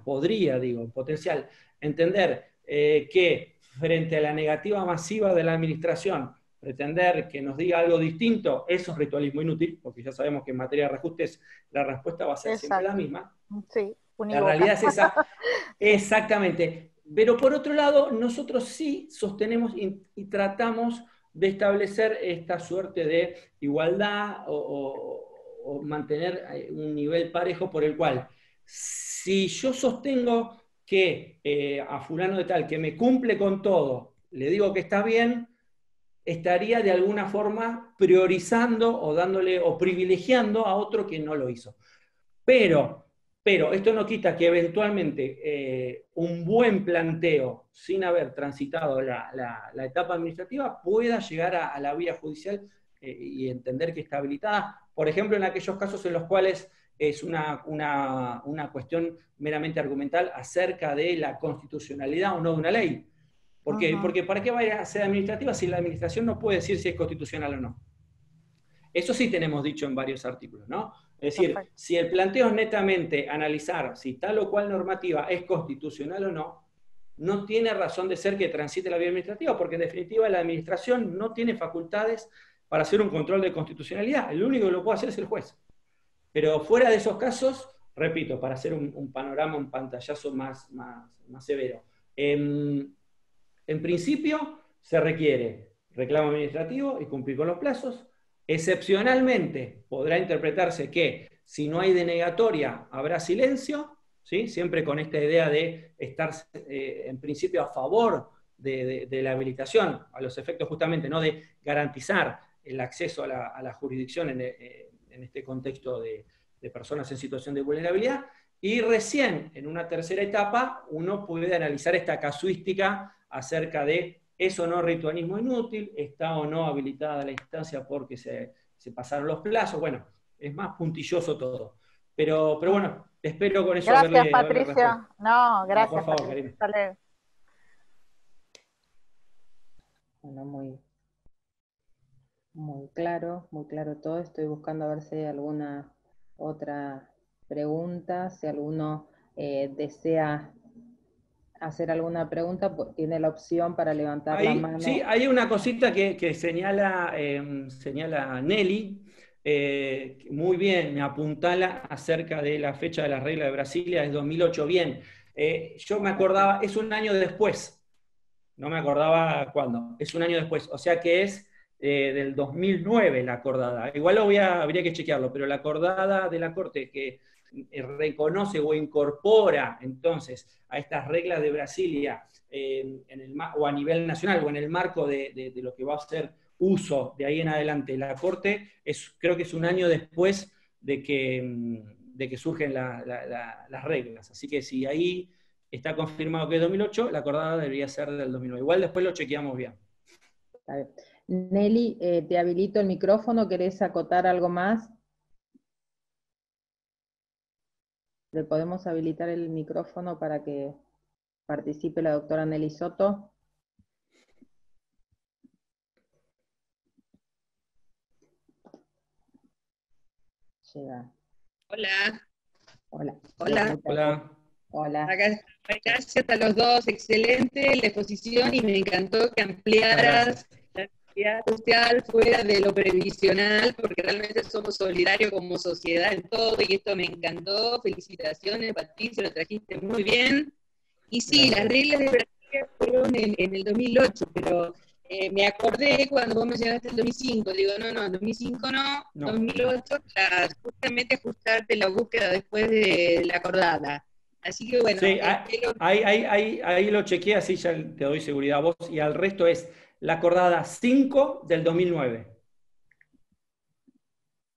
digo, en potencial, entender que frente a la negativa masiva de la administración, pretender que nos diga algo distinto, eso es ritualismo inútil, porque ya sabemos que en materia de reajustes la respuesta va a ser siempre la misma. Sí, la realidad es esa. Exactamente. Pero por otro lado, nosotros sí sostenemos y tratamos de establecer esta suerte de igualdad o mantener un nivel parejo por el cual, si yo sostengo que a fulano de tal, que me cumple con todo, le digo que está bien, estaría de alguna forma priorizando o dándole o privilegiando a otro que no lo hizo. Pero esto no quita que eventualmente un buen planteo, sin haber transitado la etapa administrativa, pueda llegar a la vía judicial y entender que está habilitada. Por ejemplo, en aquellos casos en los cuales es una cuestión meramente argumental acerca de la constitucionalidad o no de una ley. ¿Por qué? Porque ¿para qué va a ser administrativa si la administración no puede decir si es constitucional o no? Eso sí tenemos dicho en varios artículos, ¿no? Es decir, si el planteo es netamente analizar si tal o cual normativa es constitucional o no, no tiene razón de ser que transite la vía administrativa, porque en definitiva la administración no tiene facultades para hacer un control de constitucionalidad. El único que lo puede hacer es el juez. Pero fuera de esos casos, repito, para hacer un panorama, un pantallazo más severo, en principio se requiere reclamo administrativo y cumplir con los plazos. Excepcionalmente podrá interpretarse que si no hay denegatoria habrá silencio, ¿sí? Siempre con esta idea de estar en principio a favor de la habilitación, a los efectos justamente no de garantizar el acceso a la jurisdicción en este contexto de personas en situación de vulnerabilidad, y recién en una tercera etapa uno puede analizar esta casuística acerca de ¿es o no ritualismo inútil? ¿Está o no habilitada la instancia porque se pasaron los plazos? Bueno, es más puntilloso todo. Pero bueno, espero con eso gracias, Patricio. No, gracias, por favor, Karina. Hasta luego. Bueno, muy claro todo. Estoy buscando a ver si hay alguna otra pregunta, si alguno desea hacer alguna pregunta, tiene la opción para levantar la mano. Sí, hay una cosita que señala Nelly, muy bien, me apuntala acerca de la fecha de la regla de Brasilia, es 2008, bien. Yo me acordaba, es un año después, no me acordaba cuándo, es un año después, o sea que es del 2009 la acordada. Igual habría que chequearlo, pero la acordada de la Corte que reconoce o incorpora entonces a estas reglas de Brasilia o a nivel nacional o en el marco de lo que va a ser uso de ahí en adelante la Corte, creo que es un año después de que surgen las reglas. Así que si ahí está confirmado que es 2008, la acordada debería ser del 2009. Igual después lo chequeamos bien. Está bien. Nelly, te habilito el micrófono, ¿querés acotar algo más? ¿Le podemos habilitar el micrófono para que participe la doctora Nelly Soto? Llega. Hola. Hola. Hola. Hola. Hola. Acá está, gracias a los dos, excelente la exposición y me encantó que ampliaras la actividad social fuera de lo previsional, porque realmente somos solidarios como sociedad en todo y esto me encantó. Felicitaciones, Patricia, lo trajiste muy bien. Y sí, Gracias. las reglas de Brasilia fueron en el 2008, pero me acordé cuando vos mencionaste el 2005, digo, no, en 2005 no, 2008, justamente ajustarte la búsqueda después de la acordada. Así que bueno, sí, ahí lo chequeé, así ya te doy seguridad a vos, y al resto es la acordada 5 del 2009.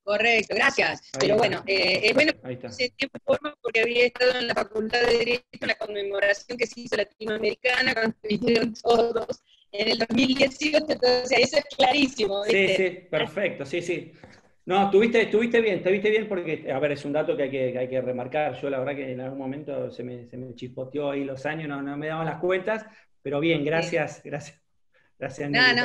Correcto, gracias. Ahí pero está. bueno, es bueno Ahí está. ese tiempo y forma porque había estado en la Facultad de Derecho en la conmemoración que se hizo latinoamericana cuando vinieron todos en el 2018, entonces eso es clarísimo, ¿viste? Sí, perfecto, sí. No, estuviste bien porque, a ver, es un dato que hay que remarcar. Yo la verdad que en algún momento se me chispoteó ahí los años, no me daban las cuentas, pero bien, gracias Nelly por Y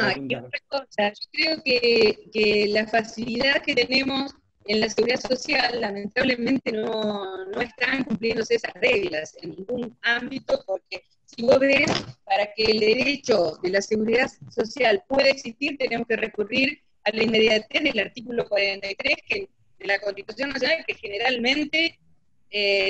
apuntar. otra cosa, yo creo que la facilidad que tenemos en la seguridad social, lamentablemente no están cumpliéndose esas reglas en ningún ámbito, porque si vos ves, para que el derecho de la seguridad social pueda existir, tenemos que recurrir a la inmediatez del artículo 43 de la Constitución Nacional, que generalmente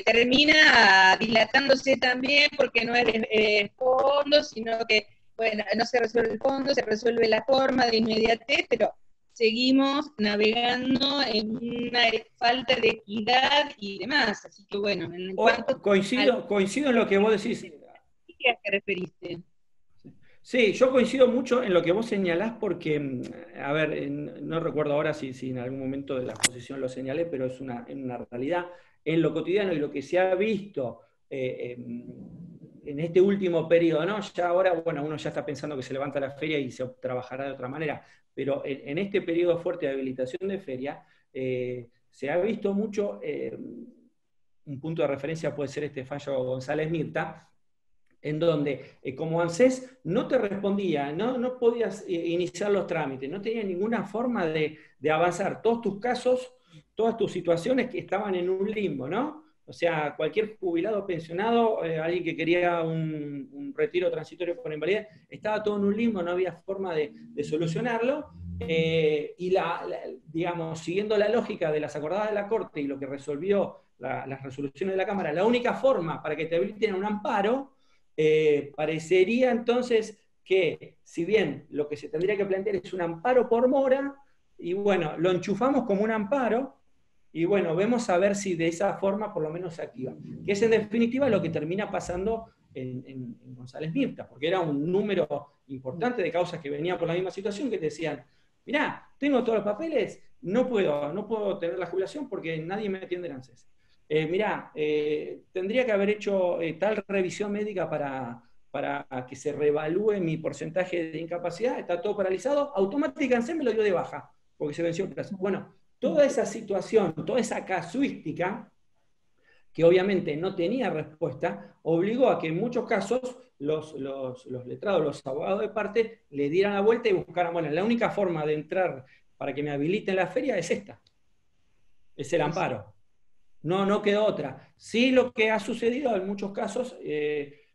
termina dilatándose también porque no es de fondo, sino que bueno, no se resuelve el fondo, se resuelve la forma de inmediatez, pero seguimos navegando en una falta de equidad y demás. Así que bueno, en cuanto coincido en lo que vos decís. ¿A qué referiste? Sí, yo coincido mucho en lo que vos señalás porque, a ver, no recuerdo ahora si en algún momento de la exposición lo señalé, pero es una realidad. En lo cotidiano y lo que se ha visto en este último periodo, ¿no? Ya ahora, bueno, uno ya está pensando que se levanta la feria y se trabajará de otra manera, pero en este periodo fuerte de habilitación de feria, se ha visto mucho, un punto de referencia puede ser este fallo González Mirta, en donde como ANSES no te respondía, no podías iniciar los trámites, no tenía ninguna forma de avanzar. Todos tus casos, todas tus situaciones que estaban en un limbo, ¿no? O sea, cualquier jubilado, pensionado, alguien que quería un retiro transitorio por invalidez, estaba todo en un limbo, no había forma de solucionarlo. Y digamos, siguiendo la lógica de las acordadas de la Corte y lo que resolvió las resoluciones de la Cámara, la única forma para que te habiliten un amparo, parecería entonces que, si bien lo que se tendría que plantear es un amparo por mora, y bueno, lo enchufamos como un amparo, y bueno, vemos a ver si de esa forma por lo menos se activa. Que es en definitiva lo que termina pasando en González Mirta, porque era un número importante de causas que venían por la misma situación que te decían, mirá, tengo todos los papeles, no puedo tener la jubilación porque nadie me atiende en ANSES. Mirá, tendría que haber hecho tal revisión médica para que se reevalúe mi porcentaje de incapacidad, está todo paralizado, automáticamente ANSES me lo dio de baja, porque se venció el plazo. Bueno, toda esa situación, toda esa casuística, que obviamente no tenía respuesta, obligó a que en muchos casos los letrados, los abogados de parte, le dieran la vuelta y buscaran, bueno, la única forma de entrar para que me habiliten la feria es esta, es el amparo. No quedó otra. Sí, lo que ha sucedido en muchos casos,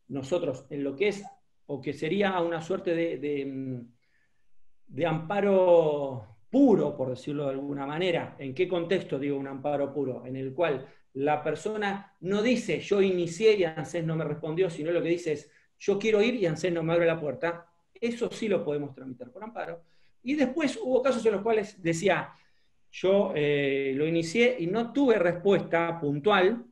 nosotros en lo que es, o que sería una suerte de amparo puro, por decirlo de alguna manera. ¿En qué contexto digo un amparo puro? En el cual la persona no dice yo inicié y ANSES no me respondió, sino lo que dice es yo quiero ir y ANSES no me abre la puerta. Eso sí lo podemos tramitar por amparo. Y después hubo casos en los cuales decía, yo lo inicié y no tuve respuesta puntual,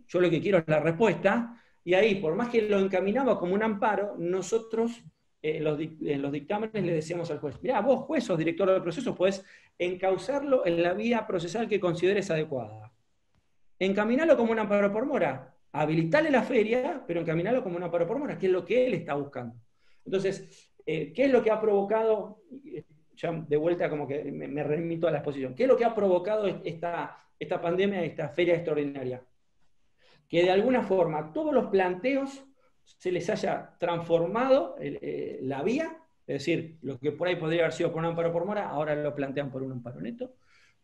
yo lo que quiero es la respuesta, y ahí, por más que lo encaminaba como un amparo, nosotros en los dictámenes le decíamos al juez, mirá, vos juez sos director del proceso, podés encauzarlo en la vía procesal que consideres adecuada. Encaminarlo como un amparo por mora, habilitarle la feria, pero encaminarlo como un amparo por mora, que es lo que él está buscando. Entonces, ¿qué es lo que ha provocado, ya de vuelta como que me remito a la exposición, qué es lo que ha provocado esta pandemia, esta feria extraordinaria? Que de alguna forma todos los planteos se les haya transformado la vía, es decir, lo que por ahí podría haber sido por un amparo por mora, ahora lo plantean por un amparo neto,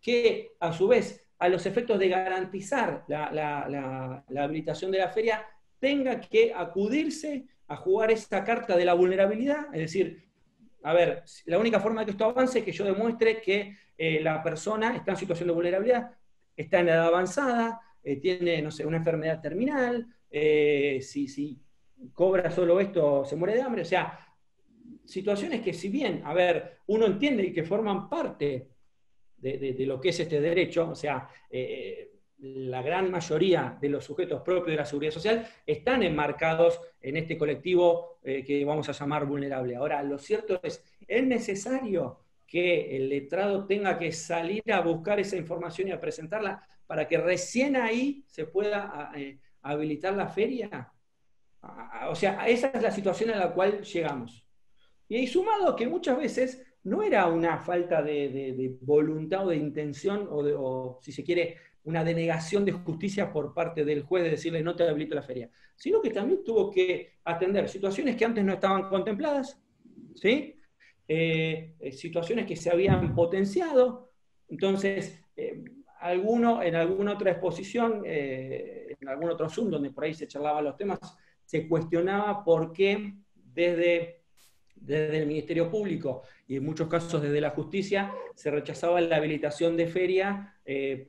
que a su vez, a los efectos de garantizar la habilitación de la feria, tenga que acudirse a jugar esa carta de la vulnerabilidad, es decir, a ver, la única forma de que esto avance es que yo demuestre que la persona está en situación de vulnerabilidad, está en edad avanzada, tiene, no sé, una enfermedad terminal, si cobra solo esto se muere de hambre, o sea, situaciones que si bien, a ver, uno entiende que forman parte de lo que es este derecho, o sea, la gran mayoría de los sujetos propios de la seguridad social están enmarcados en este colectivo que vamos a llamar vulnerable. Ahora, lo cierto es necesario que el letrado tenga que salir a buscar esa información y a presentarla para que recién ahí se pueda habilitar la feria. O sea, esa es la situación a la cual llegamos. Y ahí sumado que muchas veces no era una falta de voluntad o de intención, o si se quiere, una denegación de justicia por parte del juez de decirle no te habilito la feria, sino que también tuvo que atender situaciones que antes no estaban contempladas, ¿sí? Situaciones que se habían potenciado. Entonces, en alguna otra exposición, en algún otro Zoom donde por ahí se charlaban los temas, se cuestionaba por qué desde el Ministerio Público y en muchos casos desde la justicia se rechazaba la habilitación de feria,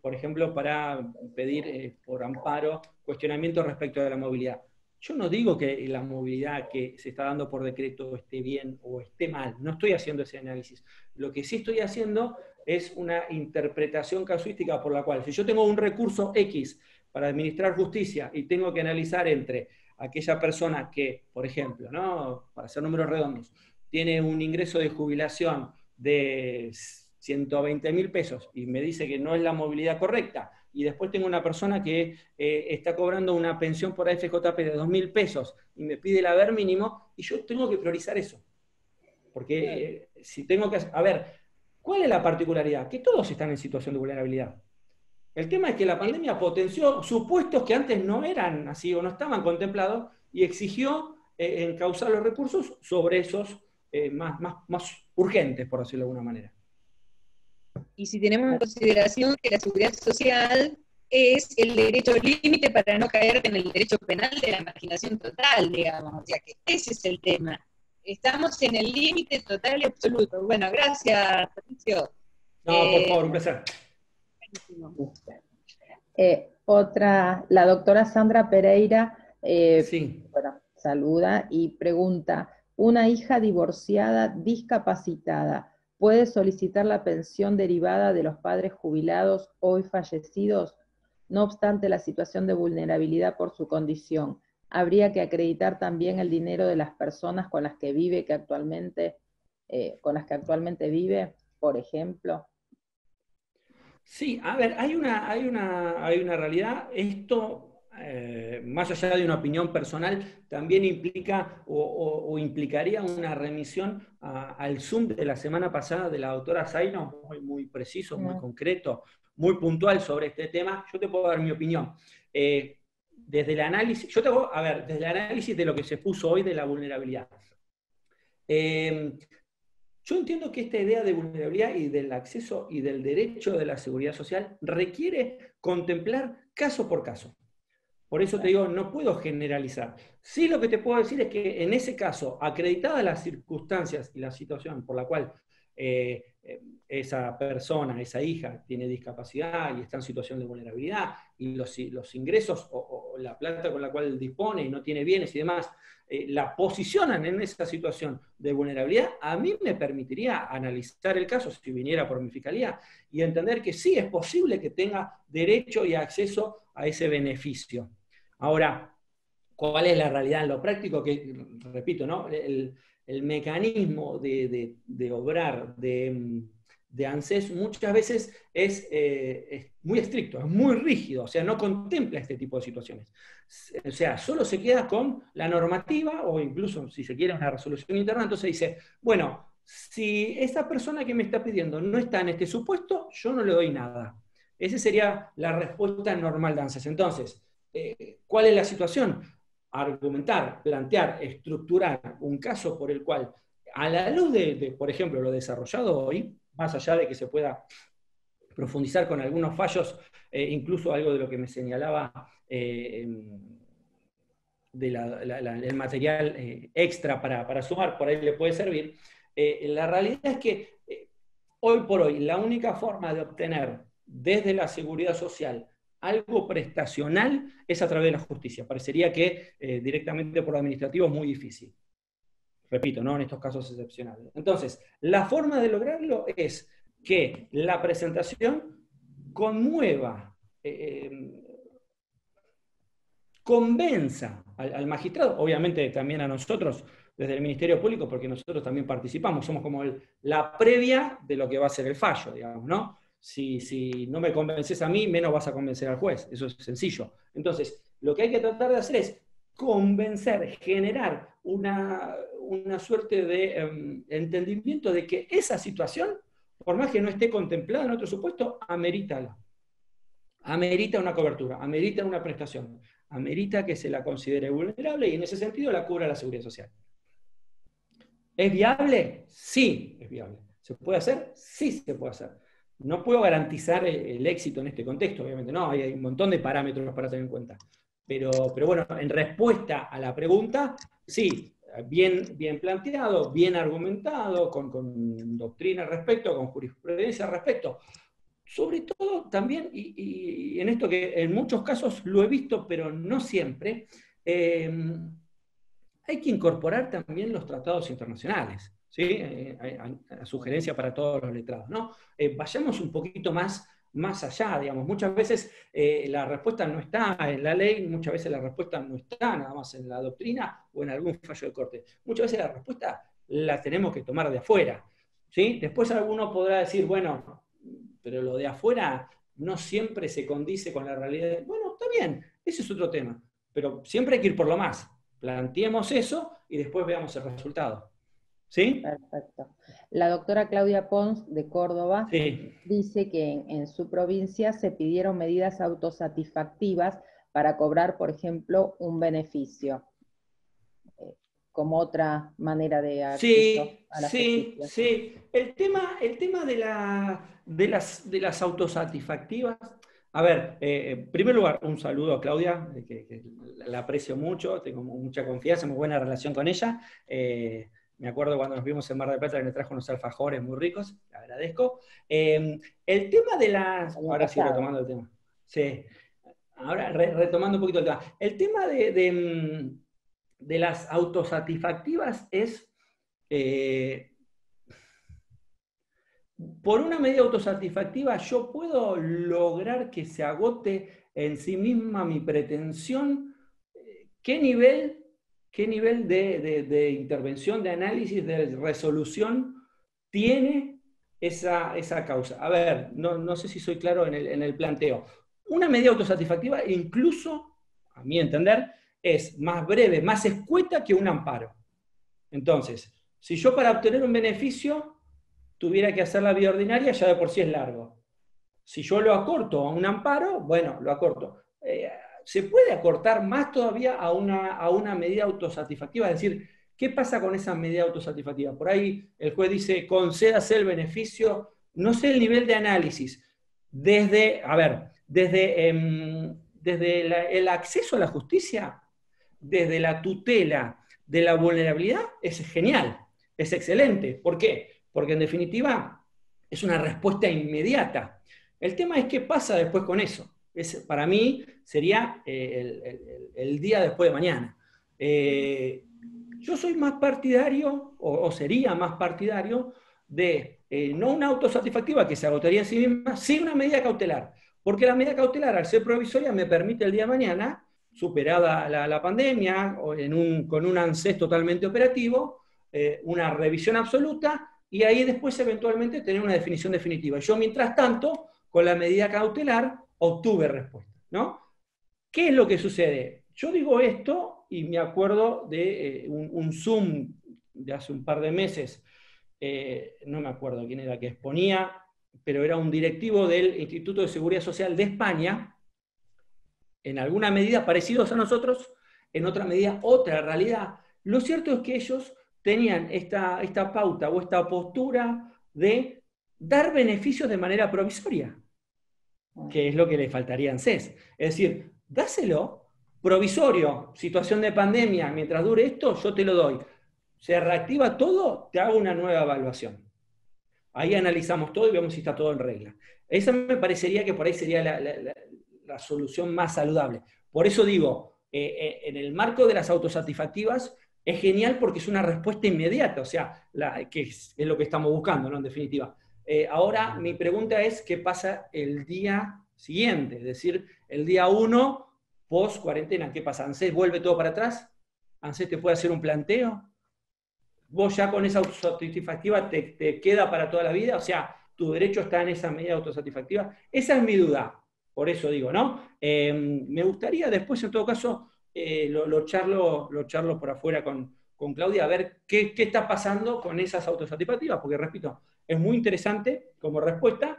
por ejemplo, para pedir por amparo cuestionamientos respecto de la movilidad. Yo no digo que la movilidad que se está dando por decreto esté bien o esté mal, no estoy haciendo ese análisis. Lo que sí estoy haciendo es una interpretación casuística por la cual, si yo tengo un recurso X para administrar justicia y tengo que analizar entre aquella persona que, por ejemplo, ¿no? Para hacer números redondos, tiene un ingreso de jubilación de 120.000 pesos y me dice que no es la movilidad correcta, y después tengo una persona que está cobrando una pensión por AFJP de 2.000 pesos y me pide el haber mínimo, y yo tengo que priorizar eso. Porque si tengo que... A ver, ¿cuál es la particularidad? Que todos están en situación de vulnerabilidad. El tema es que la pandemia potenció supuestos que antes no eran así o no estaban contemplados y exigió encauzar los recursos sobre esos más urgentes, por decirlo de alguna manera. Y si tenemos en consideración que la seguridad social es el derecho límite para no caer en el derecho penal de la marginación total, digamos, o sea que ese es el tema. Estamos en el límite total y absoluto. Bueno, gracias, Patricio. No, por favor, un placer. La doctora Sandra Pereira sí. Bueno, saluda y pregunta, ¿una hija divorciada discapacitada puede solicitar la pensión derivada de los padres jubilados hoy fallecidos? No obstante la situación de vulnerabilidad por su condición, ¿habría que acreditar también el dinero de las personas con las que vive, con las que actualmente vive, por ejemplo? Sí, a ver, hay una realidad. Esto, más allá de una opinión personal, también implica o implicaría una remisión al Zoom de la semana pasada de la doctora Zaino, muy preciso, muy concreto, muy puntual sobre este tema. Yo te puedo dar mi opinión. Desde el análisis, desde el análisis de lo que se puso hoy de la vulnerabilidad. Yo entiendo que esta idea de vulnerabilidad y del acceso y del derecho de la seguridad social requiere contemplar caso por caso. Por eso te digo, no puedo generalizar. Sí, lo que te puedo decir es que en ese caso, acreditadas las circunstancias y la situación por la cual esa persona, esa hija, tiene discapacidad y está en situación de vulnerabilidad, y los ingresos o la plata con la cual dispone y no tiene bienes y demás, la posicionan en esa situación de vulnerabilidad, a mí me permitiría analizar el caso si viniera por mi fiscalía y entender que sí es posible que tenga derecho y acceso a ese beneficio. Ahora, ¿cuál es la realidad en lo práctico? Que, repito, ¿no? El mecanismo de obrar, de de ANSES muchas veces es muy estricto, es muy rígido, o sea, no contempla este tipo de situaciones. O sea, solo se queda con la normativa, o incluso, si se quiere, una resolución interna, entonces dice, bueno, si esa persona que me está pidiendo no está en este supuesto, yo no le doy nada. Esa sería la respuesta normal de ANSES. Entonces, ¿cuál es la situación? Argumentar, plantear, estructurar un caso por el cual, a la luz de, por ejemplo, lo desarrollado hoy, más allá de que se pueda profundizar con algunos fallos, incluso algo de lo que me señalaba del material extra para sumar, por ahí le puede servir, la realidad es que hoy por hoy la única forma de obtener desde la seguridad social algo prestacional es a través de la justicia. Parecería que directamente por lo administrativo es muy difícil. Repito, ¿no? En estos casos excepcionales. Entonces, la forma de lograrlo es que la presentación conmueva, convenza al magistrado, obviamente también a nosotros desde el Ministerio Público, porque nosotros también participamos, somos como la previa de lo que va a ser el fallo, digamos, ¿no? Si no me convences a mí, menos vas a convencer al juez, eso es sencillo. Entonces, lo que hay que tratar de hacer es convencer, generar una suerte de entendimiento de que esa situación, por más que no esté contemplada en otro supuesto, amerita una cobertura, amerita una prestación, amerita que se la considere vulnerable y en ese sentido la cubra la Seguridad Social. ¿Es viable? Sí, es viable. ¿Se puede hacer? Sí, se puede hacer. No puedo garantizar el éxito en este contexto, obviamente, no, hay un montón de parámetros para tener en cuenta. Pero bueno, en respuesta a la pregunta, sí, bien planteado, bien argumentado, con doctrina al respecto, con jurisprudencia al respecto. Sobre todo también, y en esto que en muchos casos lo he visto, pero no siempre, hay que incorporar también los tratados internacionales, ¿sí? A sugerencia para todos los letrados, ¿no? Vayamos un poquito más allá, digamos. Muchas veces la respuesta no está en la ley, muchas veces la respuesta no está nada más en la doctrina o en algún fallo de corte. Muchas veces la respuesta la tenemos que tomar de afuera, ¿sí? Después alguno podrá decir, bueno, pero lo de afuera no siempre se condice con la realidad. Bueno, está bien, ese es otro tema, pero siempre hay que ir por lo más. Planteemos eso y después veamos el resultado. ¿Sí? Perfecto. La doctora Claudia Pons, de Córdoba, Sí. dice que en su provincia se pidieron medidas autosatisfactivas para cobrar, por ejemplo, un beneficio, como otra manera de acceso a la justicia. Sí. El tema de las autosatisfactivas. A ver, en primer lugar, un saludo a Claudia, que la aprecio mucho, tengo mucha confianza, muy buena relación con ella. Me acuerdo cuando nos vimos en Mar del Plata que me trajo unos alfajores muy ricos, le agradezco. El tema de las... Ahora sí, retomando el tema. Sí, ahora retomando un poquito el tema. El tema de las autosatisfactivas es... por una medida autosatisfactiva yo puedo lograr que se agote en sí misma mi pretensión. ¿Qué nivel de intervención, de análisis, de resolución tiene esa causa? A ver, no sé si soy claro en el planteo. Una medida autosatisfactiva, incluso, a mi entender, es más breve, más escueta que un amparo. Entonces, si yo para obtener un beneficio tuviera que hacer la vía ordinaria, ya de por sí es largo. Si yo lo acorto a un amparo, bueno, lo acorto. ¿Se puede acortar más todavía a una medida autosatisfactiva? Es decir, ¿qué pasa con esa medida autosatisfactiva? Por ahí el juez dice, concédase el beneficio, no sé el nivel de análisis. Desde el acceso a la justicia, desde la tutela de la vulnerabilidad, es genial, es excelente. ¿Por qué? Porque en definitiva es una respuesta inmediata. El tema es qué pasa después con eso. Para mí sería el día después de mañana. Yo soy más partidario, o sería más partidario, de no una autosatisfactiva que se agotaría en sí misma, sí una medida cautelar. Porque la medida cautelar, al ser provisoria, me permite el día de mañana, superada la pandemia, o con un ANSES totalmente operativo, una revisión absoluta, y ahí después eventualmente tener una definición definitiva. Yo, mientras tanto, con la medida cautelar, obtuve respuesta, ¿no? ¿Qué es lo que sucede? Yo digo esto y me acuerdo de un Zoom de hace un par de meses, no me acuerdo quién era que exponía, pero era un directivo del Instituto de Seguridad Social de España, en alguna medida parecidos a nosotros, en otra medida otra realidad. Lo cierto es que ellos tenían esta pauta o esta postura de dar beneficios de manera provisoria, que es lo que le faltaría a ANSES. Es decir, dáselo provisorio, situación de pandemia, mientras dure esto, yo te lo doy. Se reactiva todo, te hago una nueva evaluación. Ahí analizamos todo y vemos si está todo en regla. Esa me parecería que por ahí sería la solución más saludable. Por eso digo, en el marco de las autosatisfactivas, es genial porque es una respuesta inmediata, o sea, que es lo que estamos buscando, ¿no? En definitiva. Ahora, mi pregunta es, ¿qué pasa el día siguiente? Es decir, el día 1, post cuarentena, ¿qué pasa? ¿ANSES vuelve todo para atrás? ¿ANSES te puede hacer un planteo? ¿Vos ya con esa autosatisfactiva te queda para toda la vida? O sea, ¿tu derecho está en esa medida autosatisfactiva? Esa es mi duda, por eso digo, ¿no? Me gustaría después, en todo caso, lo charlo por afuera con Claudia, a ver qué está pasando con esas autosatisfactivas, porque repito, es muy interesante como respuesta.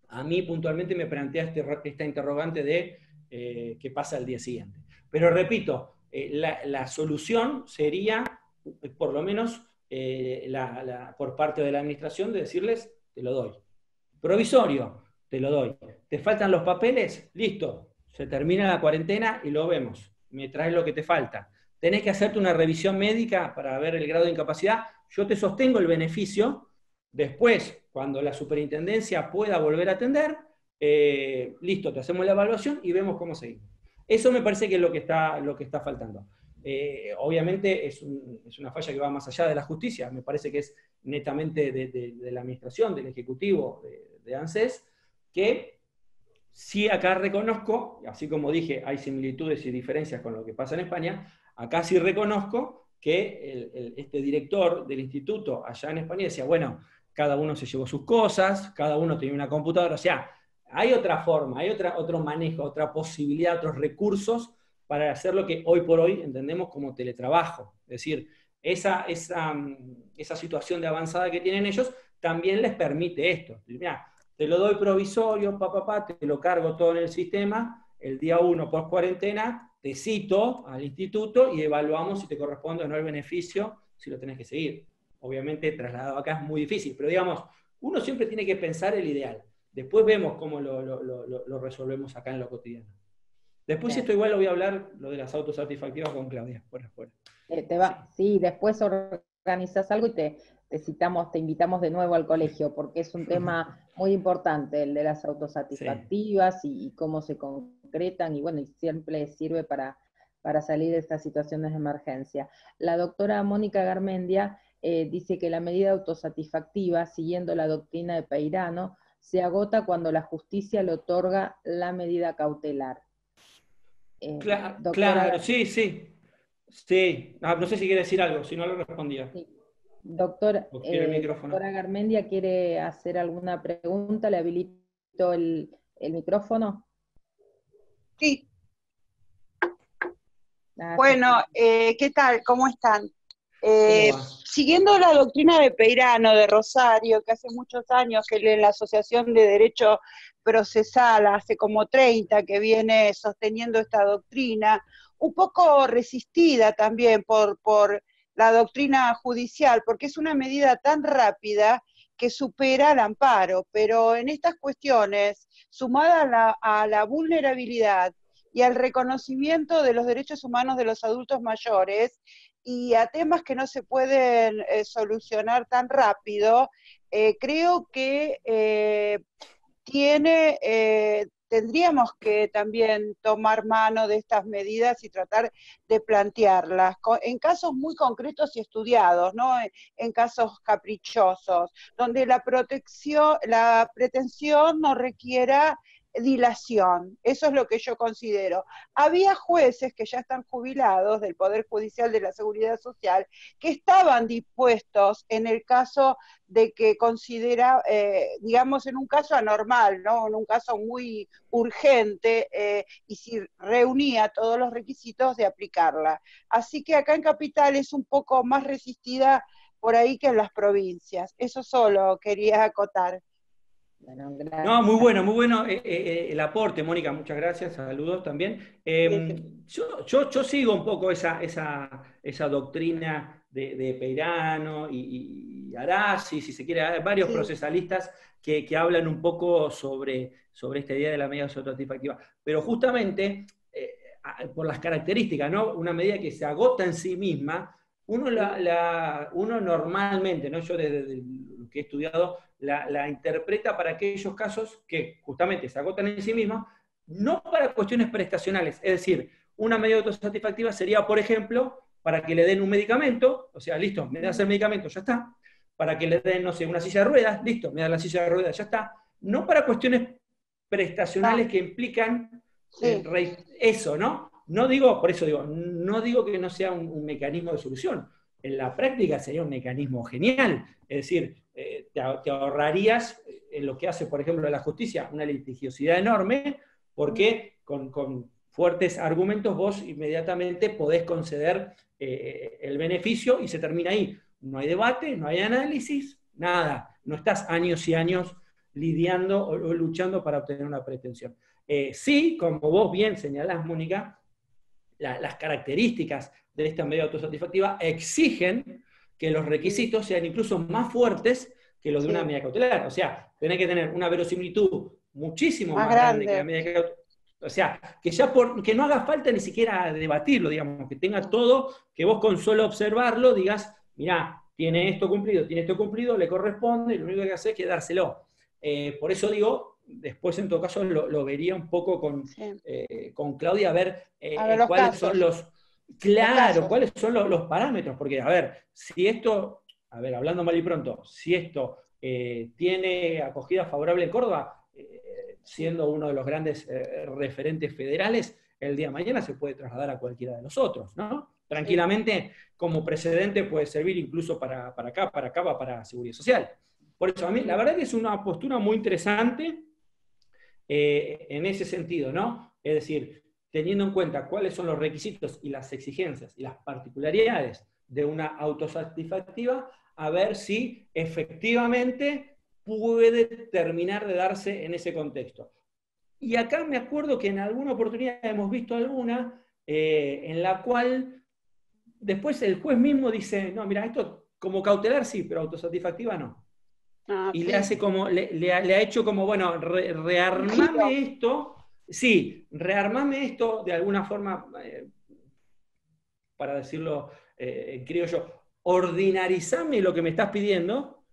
A mí puntualmente me plantea esta interrogante de qué pasa el día siguiente. Pero repito, la solución sería, por lo menos, por parte de la administración, de decirles, te lo doy. Provisorio, te lo doy. ¿Te faltan los papeles? Listo, se termina la cuarentena y lo vemos. Me traes lo que te falta. Tenés que hacerte una revisión médica para ver el grado de incapacidad. Yo te sostengo el beneficio. Después, cuando la superintendencia pueda volver a atender, listo, te hacemos la evaluación y vemos cómo seguimos. Eso me parece que es lo que está faltando. Obviamente es una falla que va más allá de la justicia, me parece que es netamente de la administración, del ejecutivo, de ANSES, que sí acá reconozco, así como dije, hay similitudes y diferencias con lo que pasa en España, acá sí reconozco que este director del instituto allá en España decía, bueno, cada uno se llevó sus cosas, cada uno tenía una computadora, o sea, hay otra forma, hay otro manejo, otra posibilidad, otros recursos para hacer lo que hoy por hoy entendemos como teletrabajo. Es decir, esa situación de avanzada que tienen ellos también les permite esto. Mirá, te lo doy provisorio, te lo cargo todo en el sistema, el día 1 post cuarentena, te cito al instituto y evaluamos si te corresponde o no el beneficio, si lo tenés que seguir. Obviamente trasladado acá es muy difícil, pero digamos, uno siempre tiene que pensar el ideal. Después vemos cómo lo resolvemos acá en lo cotidiano. Después esto igual lo voy a hablar, lo de las autosatisfactivas con Claudia, por afuera. Sí, después organizas algo y te invitamos de nuevo al colegio, porque es un tema muy importante, el de las autosatisfactivas y cómo se concretan, y bueno, y siempre sirve para salir de estas situaciones de emergencia. La doctora Mónica Garmendia dice que la medida autosatisfactiva, siguiendo la doctrina de Peirano, se agota cuando la justicia le otorga la medida cautelar. Claro, sí. Sí, no sé si quiere decir algo, si no lo respondía. Sí. Doctora Garmendia, ¿quiere hacer alguna pregunta? ¿Le habilito el micrófono? Sí. Bueno, ¿qué tal? ¿Cómo están? Siguiendo la doctrina de Peirano, de Rosario, que hace muchos años que en la Asociación de Derecho Procesal, hace como 30 que viene sosteniendo esta doctrina, un poco resistida también por la doctrina judicial, porque es una medida tan rápida que supera el amparo, pero en estas cuestiones, sumada a la vulnerabilidad y al reconocimiento de los derechos humanos de los adultos mayores, y a temas que no se pueden solucionar tan rápido, creo que tendríamos que también tomar mano de estas medidas y tratar de plantearlas en casos muy concretos y estudiados, no en casos caprichosos, donde la pretensión no requiera dilación. Eso es lo que yo considero. Había jueces que ya están jubilados del Poder Judicial de la Seguridad Social que estaban dispuestos en el caso de que considera, digamos, en un caso anormal, ¿no? En un caso muy urgente, y si reunía todos los requisitos de aplicarla. Así que acá en Capital es un poco más resistida por ahí que en las provincias. Eso solo quería acotar. Bueno, No, muy bueno el aporte, Mónica, muchas gracias, saludos también. Yo sigo un poco esa doctrina de Peirano y Arasi, si se quiere, hay varios procesalistas que hablan un poco sobre esta idea de la medida autosatisfactiva. Pero justamente, por las características, ¿no? Una medida que se agota en sí misma, uno normalmente, ¿no? Yo desde lo que he estudiado, la interpreta para aquellos casos que justamente se agotan en sí mismos, no para cuestiones prestacionales. Es decir, una medida autosatisfactiva sería, por ejemplo, para que le den un medicamento, o sea, listo, me das el medicamento, ya está. Para que le den, no sé, una silla de ruedas, listo, me da la silla de ruedas, ya está. No para cuestiones prestacionales que implican eso, ¿no? No digo, por eso digo, no digo que no sea un mecanismo de solución. En la práctica sería un mecanismo genial. Es decir, te ahorrarías en lo que hace, por ejemplo, la justicia, una litigiosidad enorme, porque con fuertes argumentos vos inmediatamente podés conceder el beneficio y se termina ahí. No hay debate, no hay análisis, nada. No estás años y años lidiando o luchando para obtener una pretensión. Sí, como vos bien señalás, Mónica, las características de esta medida autosatisfactiva exigen que los requisitos sean incluso más fuertes que los de una medida cautelar. O sea, tenés que tener una verosimilitud muchísimo más grande que la medida cautelar. O sea, que no haga falta ni siquiera debatirlo, digamos, que tenga todo, que vos con solo observarlo digas, mirá, tiene esto cumplido, le corresponde, lo único que hacer es que dárselo. Por eso digo, después en todo caso lo vería un poco con Claudia, a ver cuáles son cuáles son los parámetros, porque a ver, si esto, hablando mal y pronto, si esto tiene acogida favorable en Córdoba, siendo uno de los grandes referentes federales, el día de mañana se puede trasladar a cualquiera de los otros, ¿no? Tranquilamente, como precedente puede servir incluso para Seguridad Social. Por eso, a mí, la verdad que es una postura muy interesante en ese sentido, ¿no? Es decir, teniendo en cuenta cuáles son los requisitos y las exigencias y las particularidades de una autosatisfactiva, a ver si efectivamente puede terminar de darse en ese contexto. Y acá me acuerdo que en alguna oportunidad hemos visto alguna en la cual después el juez mismo dice, no, mira, esto como cautelar sí, pero autosatisfactiva no. Y le hace como, le ha hecho como, bueno, rearmame esto, sí, rearmame esto de alguna forma, para decirlo en criollo, ordinarizame lo que me estás pidiendo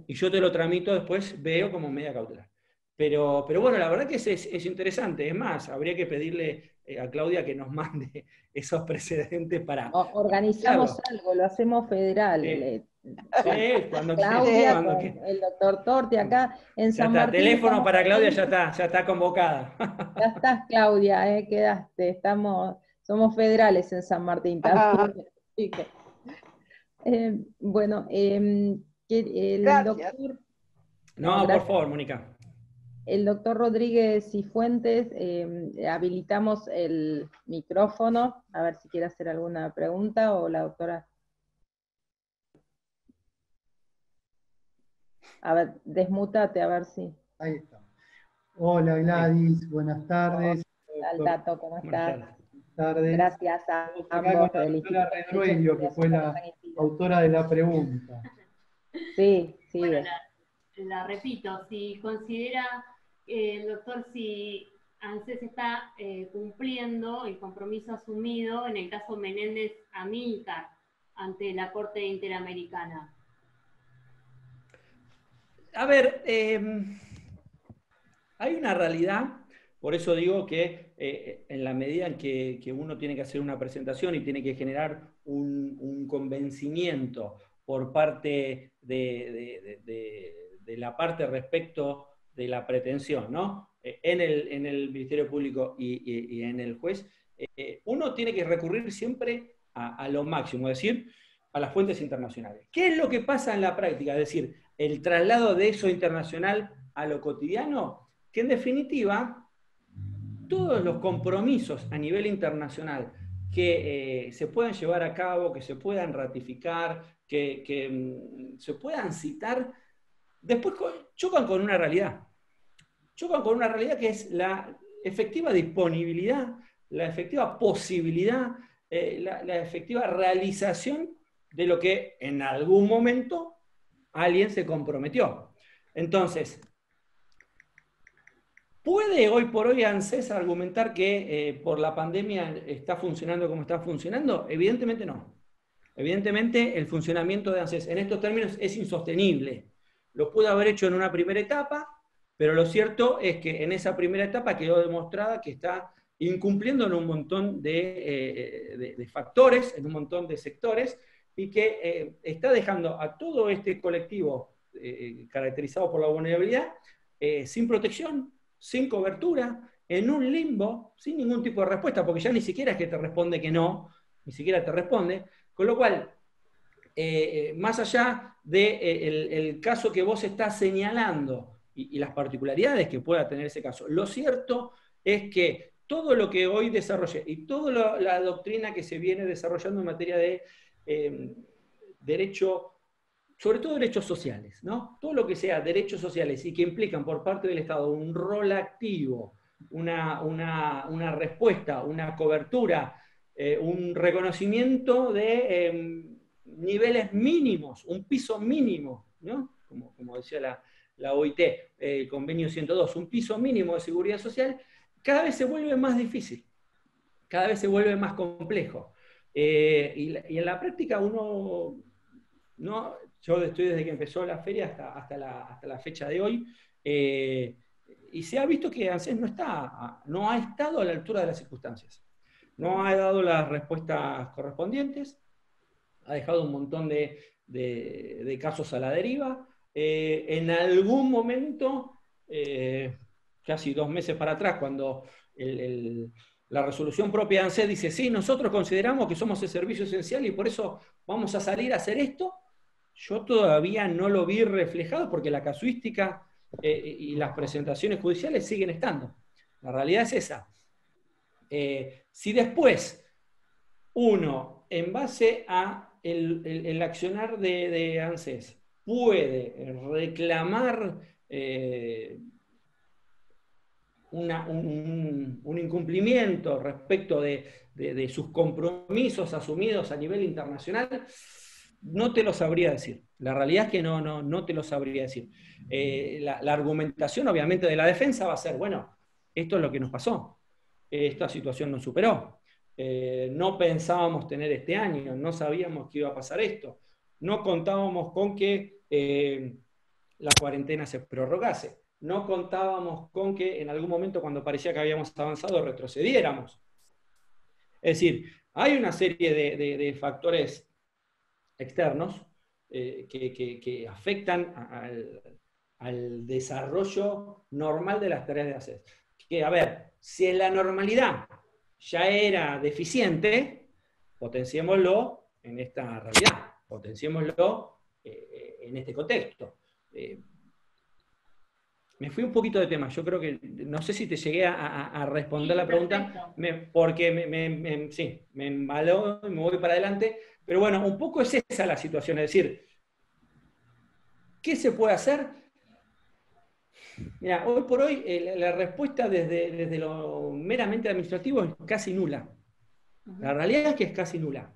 y yo te lo tramito después, veo como media cautelar. Pero bueno, la verdad que es interesante. Es más, habría que pedirle a Claudia que nos mande esos precedentes para... Organizamos algo, lo hacemos federal. Cuando Claudia, con el doctor Torti acá en San Martín. Teléfono para Claudia, ya está convocada. Ya estás, Claudia, quedaste. Somos federales en San Martín también. Bueno, el doctor... No, por favor, Mónica. El doctor Rodríguez Cifuentes, habilitamos el micrófono, a ver si quiere hacer alguna pregunta, o la doctora... A ver, desmutate, a ver si... Ahí está. Hola Gladys, buenas tardes. Hola, Aldato, ¿cómo estás? Buenas tardes. Gracias a ambos del Instituto Reduelio, que fue la autora de la pregunta. Sí. Bueno, la repito, si considera el doctor si ANSES está cumpliendo el compromiso asumido en el caso Menéndez-Amílcar ante la Corte Interamericana. A ver, hay una realidad, por eso digo que en la medida en que uno tiene que hacer una presentación y tiene que generar un convencimiento por parte de la parte respecto de la pretensión, ¿no? en el Ministerio Público y en el juez, uno tiene que recurrir siempre a lo máximo, es decir, a las fuentes internacionales. ¿Qué es lo que pasa en la práctica? Es decir, el traslado de eso internacional a lo cotidiano, que en definitiva, todos los compromisos a nivel internacional que se puedan llevar a cabo, que se puedan ratificar, que se puedan citar, después chocan con una realidad. Chocan con una realidad que es la efectiva disponibilidad, la efectiva posibilidad, la efectiva realización de lo que en algún momento alguien se comprometió. Entonces, ¿puede hoy por hoy ANSES argumentar que por la pandemia está funcionando como está funcionando? Evidentemente no. Evidentemente el funcionamiento de ANSES en estos términos es insostenible. Lo pudo haber hecho en una primera etapa, pero lo cierto es que en esa primera etapa quedó demostrada que está incumpliendo en un montón de factores, en un montón de sectores, y que está dejando a todo este colectivo caracterizado por la vulnerabilidad sin protección, sin cobertura, en un limbo, sin ningún tipo de respuesta, porque ya ni siquiera es que te responde que no, ni siquiera te responde, con lo cual, más allá del caso que vos estás señalando y las particularidades que pueda tener ese caso, lo cierto es que todo lo que hoy desarrollé y toda la doctrina que se viene desarrollando en materia de derecho, sobre todo derechos sociales, ¿no? Todo lo que sea derechos sociales y que implican por parte del Estado un rol activo, una respuesta, una cobertura, un reconocimiento de niveles mínimos, un piso mínimo, ¿no? Como decía la OIT, el convenio 102, un piso mínimo de seguridad social, cada vez se vuelve más difícil, cada vez se vuelve más complejo. Y en la práctica uno, ¿no? Yo estoy desde que empezó la feria hasta la fecha de hoy, y se ha visto que ANSES no ha estado a la altura de las circunstancias. No ha dado las respuestas correspondientes, ha dejado un montón de casos a la deriva. En algún momento, casi 2 meses para atrás, cuando la resolución propia de ANSES dice, sí, nosotros consideramos que somos el servicio esencial y por eso vamos a salir a hacer esto, yo todavía no lo vi reflejado porque la casuística y las presentaciones judiciales siguen estando. La realidad es esa. Si después uno, en base a el accionar de ANSES, puede reclamar un incumplimiento respecto de sus compromisos asumidos a nivel internacional, no te lo sabría decir. La realidad es que no te lo sabría decir. La argumentación, obviamente, de la defensa va a ser, bueno, esto es lo que nos pasó. Esta situación nos superó. No pensábamos tener este año, no sabíamos que iba a pasar esto. No contábamos con que la cuarentena se prorrogase. No contábamos con que en algún momento, cuando parecía que habíamos avanzado, retrocediéramos. Es decir, hay una serie de factores externos que afectan al desarrollo normal de las tareas de ANSES. Que, a ver, si en la normalidad ya era deficiente, potenciémoslo en esta realidad, potenciémoslo en este contexto. Me fui un poquito de tema, yo creo que, no sé si te llegué a responder la pregunta, porque sí, me embaló y me voy para adelante, pero bueno, un poco es esa la situación, es decir, ¿qué se puede hacer? Mira, hoy por hoy la respuesta desde lo meramente administrativo es casi nula. La realidad es que es casi nula.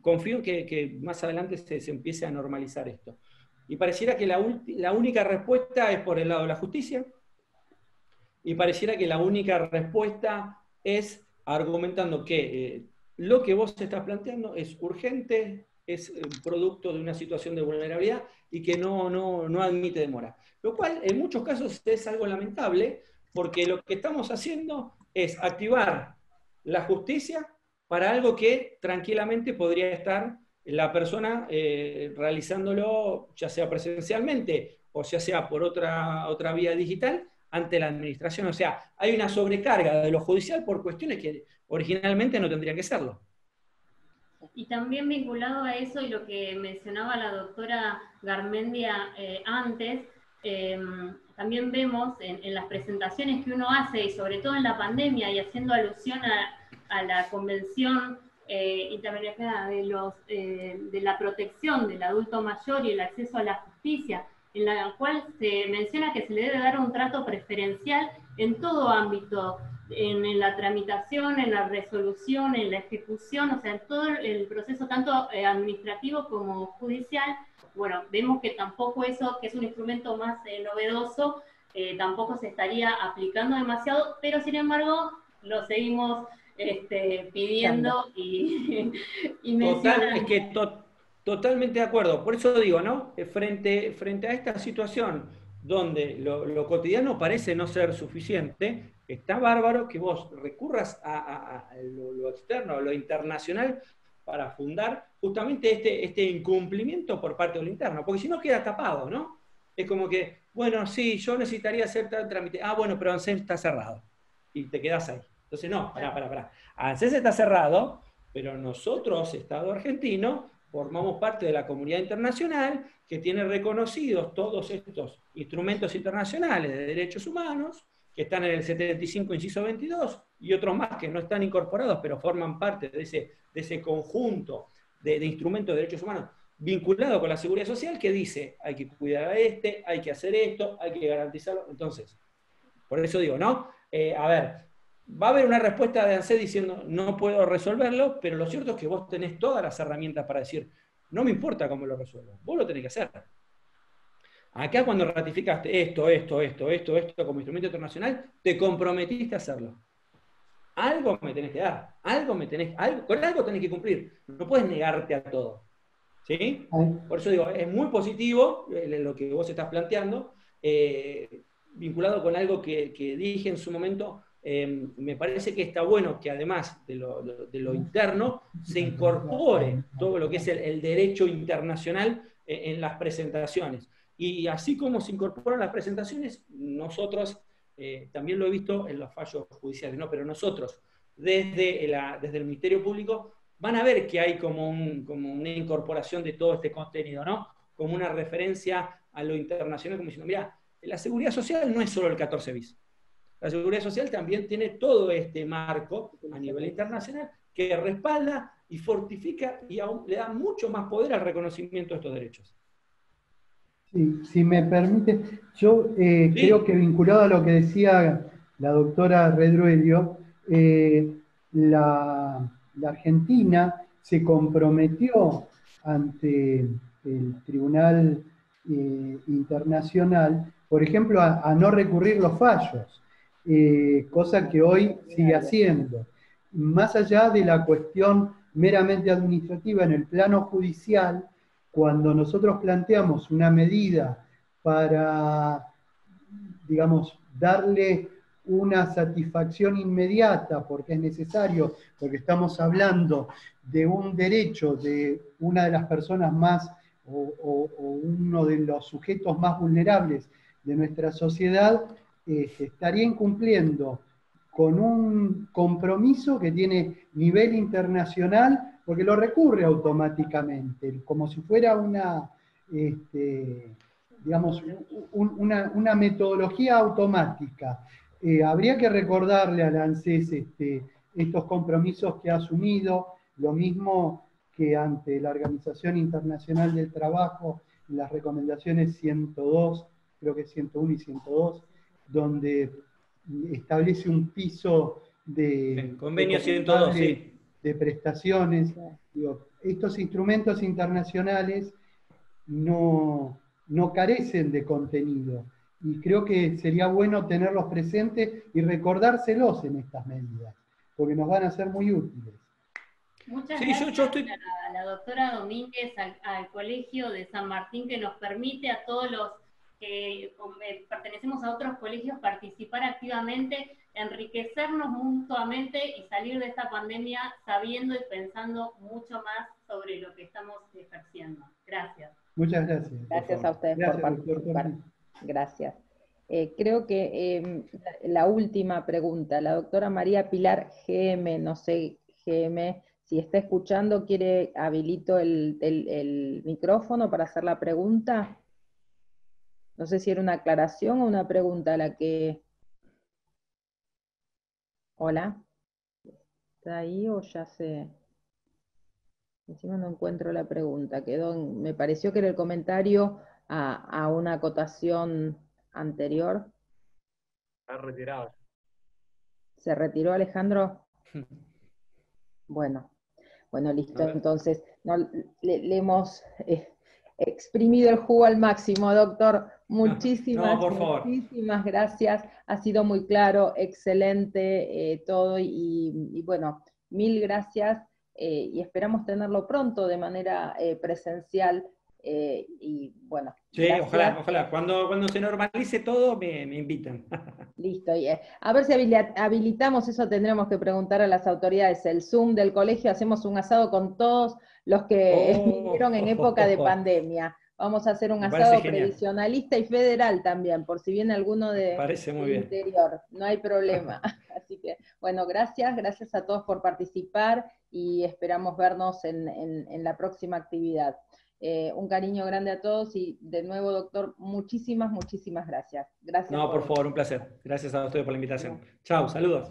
Confío en que más adelante se empiece a normalizar esto. Y pareciera que la única respuesta es por el lado de la justicia, y pareciera que la única respuesta es argumentando que lo que vos estás planteando es urgente, es producto de una situación de vulnerabilidad y que no admite demora. Lo cual en muchos casos es algo lamentable, porque lo que estamos haciendo es activar la justicia para algo que tranquilamente podría estar la persona realizándolo, ya sea presencialmente o ya sea por otra vía digital, ante la administración. O sea, hay una sobrecarga de lo judicial por cuestiones que originalmente no tendrían que serlo. Y también vinculado a eso y lo que mencionaba la doctora Garmendia antes, también vemos en las presentaciones que uno hace, y sobre todo en la pandemia, y haciendo alusión a la Convención Interamericana de la protección del adulto mayor y el acceso a la justicia, en la cual se menciona que se le debe dar un trato preferencial en todo ámbito, en la tramitación, en la resolución, en la ejecución, o sea, en todo el proceso, tanto administrativo como judicial. Bueno, vemos que tampoco eso, que es un instrumento más novedoso, tampoco se estaría aplicando demasiado, pero sin embargo lo seguimos pidiendo y mencionando. Es que totalmente de acuerdo. Por eso digo, ¿no? Frente a esta situación donde lo cotidiano parece no ser suficiente, está bárbaro que vos recurras a lo externo, a lo internacional, para fundar justamente este incumplimiento por parte de lo interno, porque si no queda tapado, ¿no? Es como que, bueno, sí, yo necesitaría hacer tal trámite, bueno, pero ANSES está cerrado, y te quedás ahí. Entonces, no, pará. ANSES está cerrado, pero nosotros, Estado argentino, formamos parte de la comunidad internacional que tiene reconocidos todos estos instrumentos internacionales de derechos humanos, que están en el 75, inciso 22, y otros más que no están incorporados, pero forman parte de ese conjunto de instrumentos de derechos humanos vinculado con la seguridad social, que dice, hay que cuidar a hay que hacer esto, hay que garantizarlo. Entonces, por eso digo, ¿no? A ver, va a haber una respuesta de ANSES diciendo, no puedo resolverlo, pero lo cierto es que vos tenés todas las herramientas para decir, no me importa cómo lo resuelvo, vos lo tenés que hacer. Acá cuando ratificaste esto como instrumento internacional, te comprometiste a hacerlo. Algo me tenés que dar, con algo tenés que cumplir, no puedes negarte a todo. ¿Sí? Por eso digo, es muy positivo lo que vos estás planteando, vinculado con algo que dije en su momento. Me parece que está bueno que además de lo interno se incorpore todo lo que es el derecho internacional en las presentaciones. Y así como se incorporan las presentaciones, nosotros, también lo he visto en los fallos judiciales, ¿no? Pero nosotros, desde el Ministerio Público, van a ver que hay como una incorporación de todo este contenido, ¿no? Como una referencia a lo internacional, como diciendo, mira, la seguridad social no es solo el 14 bis. La seguridad social también tiene todo este marco a nivel internacional que respalda y fortifica y aún le da mucho más poder al reconocimiento de estos derechos. Sí, si me permite, yo Sí. creo que vinculado a lo que decía la doctora Redruelio, la Argentina se comprometió ante el Tribunal Internacional, por ejemplo, a no recurrir los fallos, cosa que hoy sigue haciendo. Más allá de la cuestión meramente administrativa, en el plano judicial, cuando nosotros planteamos una medida para, digamos, darle una satisfacción inmediata, porque es necesario, porque estamos hablando de un derecho de una de las personas más, o uno de los sujetos más vulnerables de nuestra sociedad, estaría incumpliendo con un compromiso que tiene nivel internacional, porque lo recurre automáticamente, como si fuera digamos, una metodología automática. Habría que recordarle al ANSES estos compromisos que ha asumido, lo mismo que ante la Organización Internacional del Trabajo, las recomendaciones 102, creo que 101 y 102, donde establece un piso de convenio 102, sí, de prestaciones. Digo, estos instrumentos internacionales no carecen de contenido, y creo que sería bueno tenerlos presentes y recordárselos en estas medidas, porque nos van a ser muy útiles. Muchas gracias a la doctora Domínguez, al Colegio de San Martín, que nos permite a todos los que pertenecemos a otros colegios participar activamente, enriquecernos mutuamente y salir de esta pandemia sabiendo y pensando mucho más sobre lo que estamos ejerciendo. Gracias. Muchas gracias. Gracias a ustedes por participar. Gracias. Creo que la última pregunta, la doctora María Pilar GM, no sé, GM, si está escuchando, habilito el micrófono para hacer la pregunta. No sé si era una aclaración o una pregunta la que... Hola. ¿Está ahí o ya se...? Encima no encuentro la pregunta. Me pareció que era el comentario a una acotación anterior. Está retirado. ¿Se retiró Alejandro? Bueno, listo. Entonces, le hemos exprimido el jugo al máximo, doctor. Muchísimas gracias. Ha sido muy claro, excelente todo. Y bueno, mil gracias. Y esperamos tenerlo pronto de manera presencial. Y bueno. Sí, ojalá. Cuando se normalice todo, me invitan. Listo. A ver si habilitamos, eso tendremos que preguntar a las autoridades. El Zoom del colegio, hacemos un asado con todos los que vinieron en época de pandemia. Vamos a hacer un asado previsionalista y federal también, por si viene alguno del interior. No hay problema. Así que, bueno, gracias a todos por participar y esperamos vernos en la próxima actividad. Un cariño grande a todos y de nuevo, doctor, muchísimas gracias. Gracias. No, por favor, un placer. Gracias a ustedes por la invitación. Chao, saludos.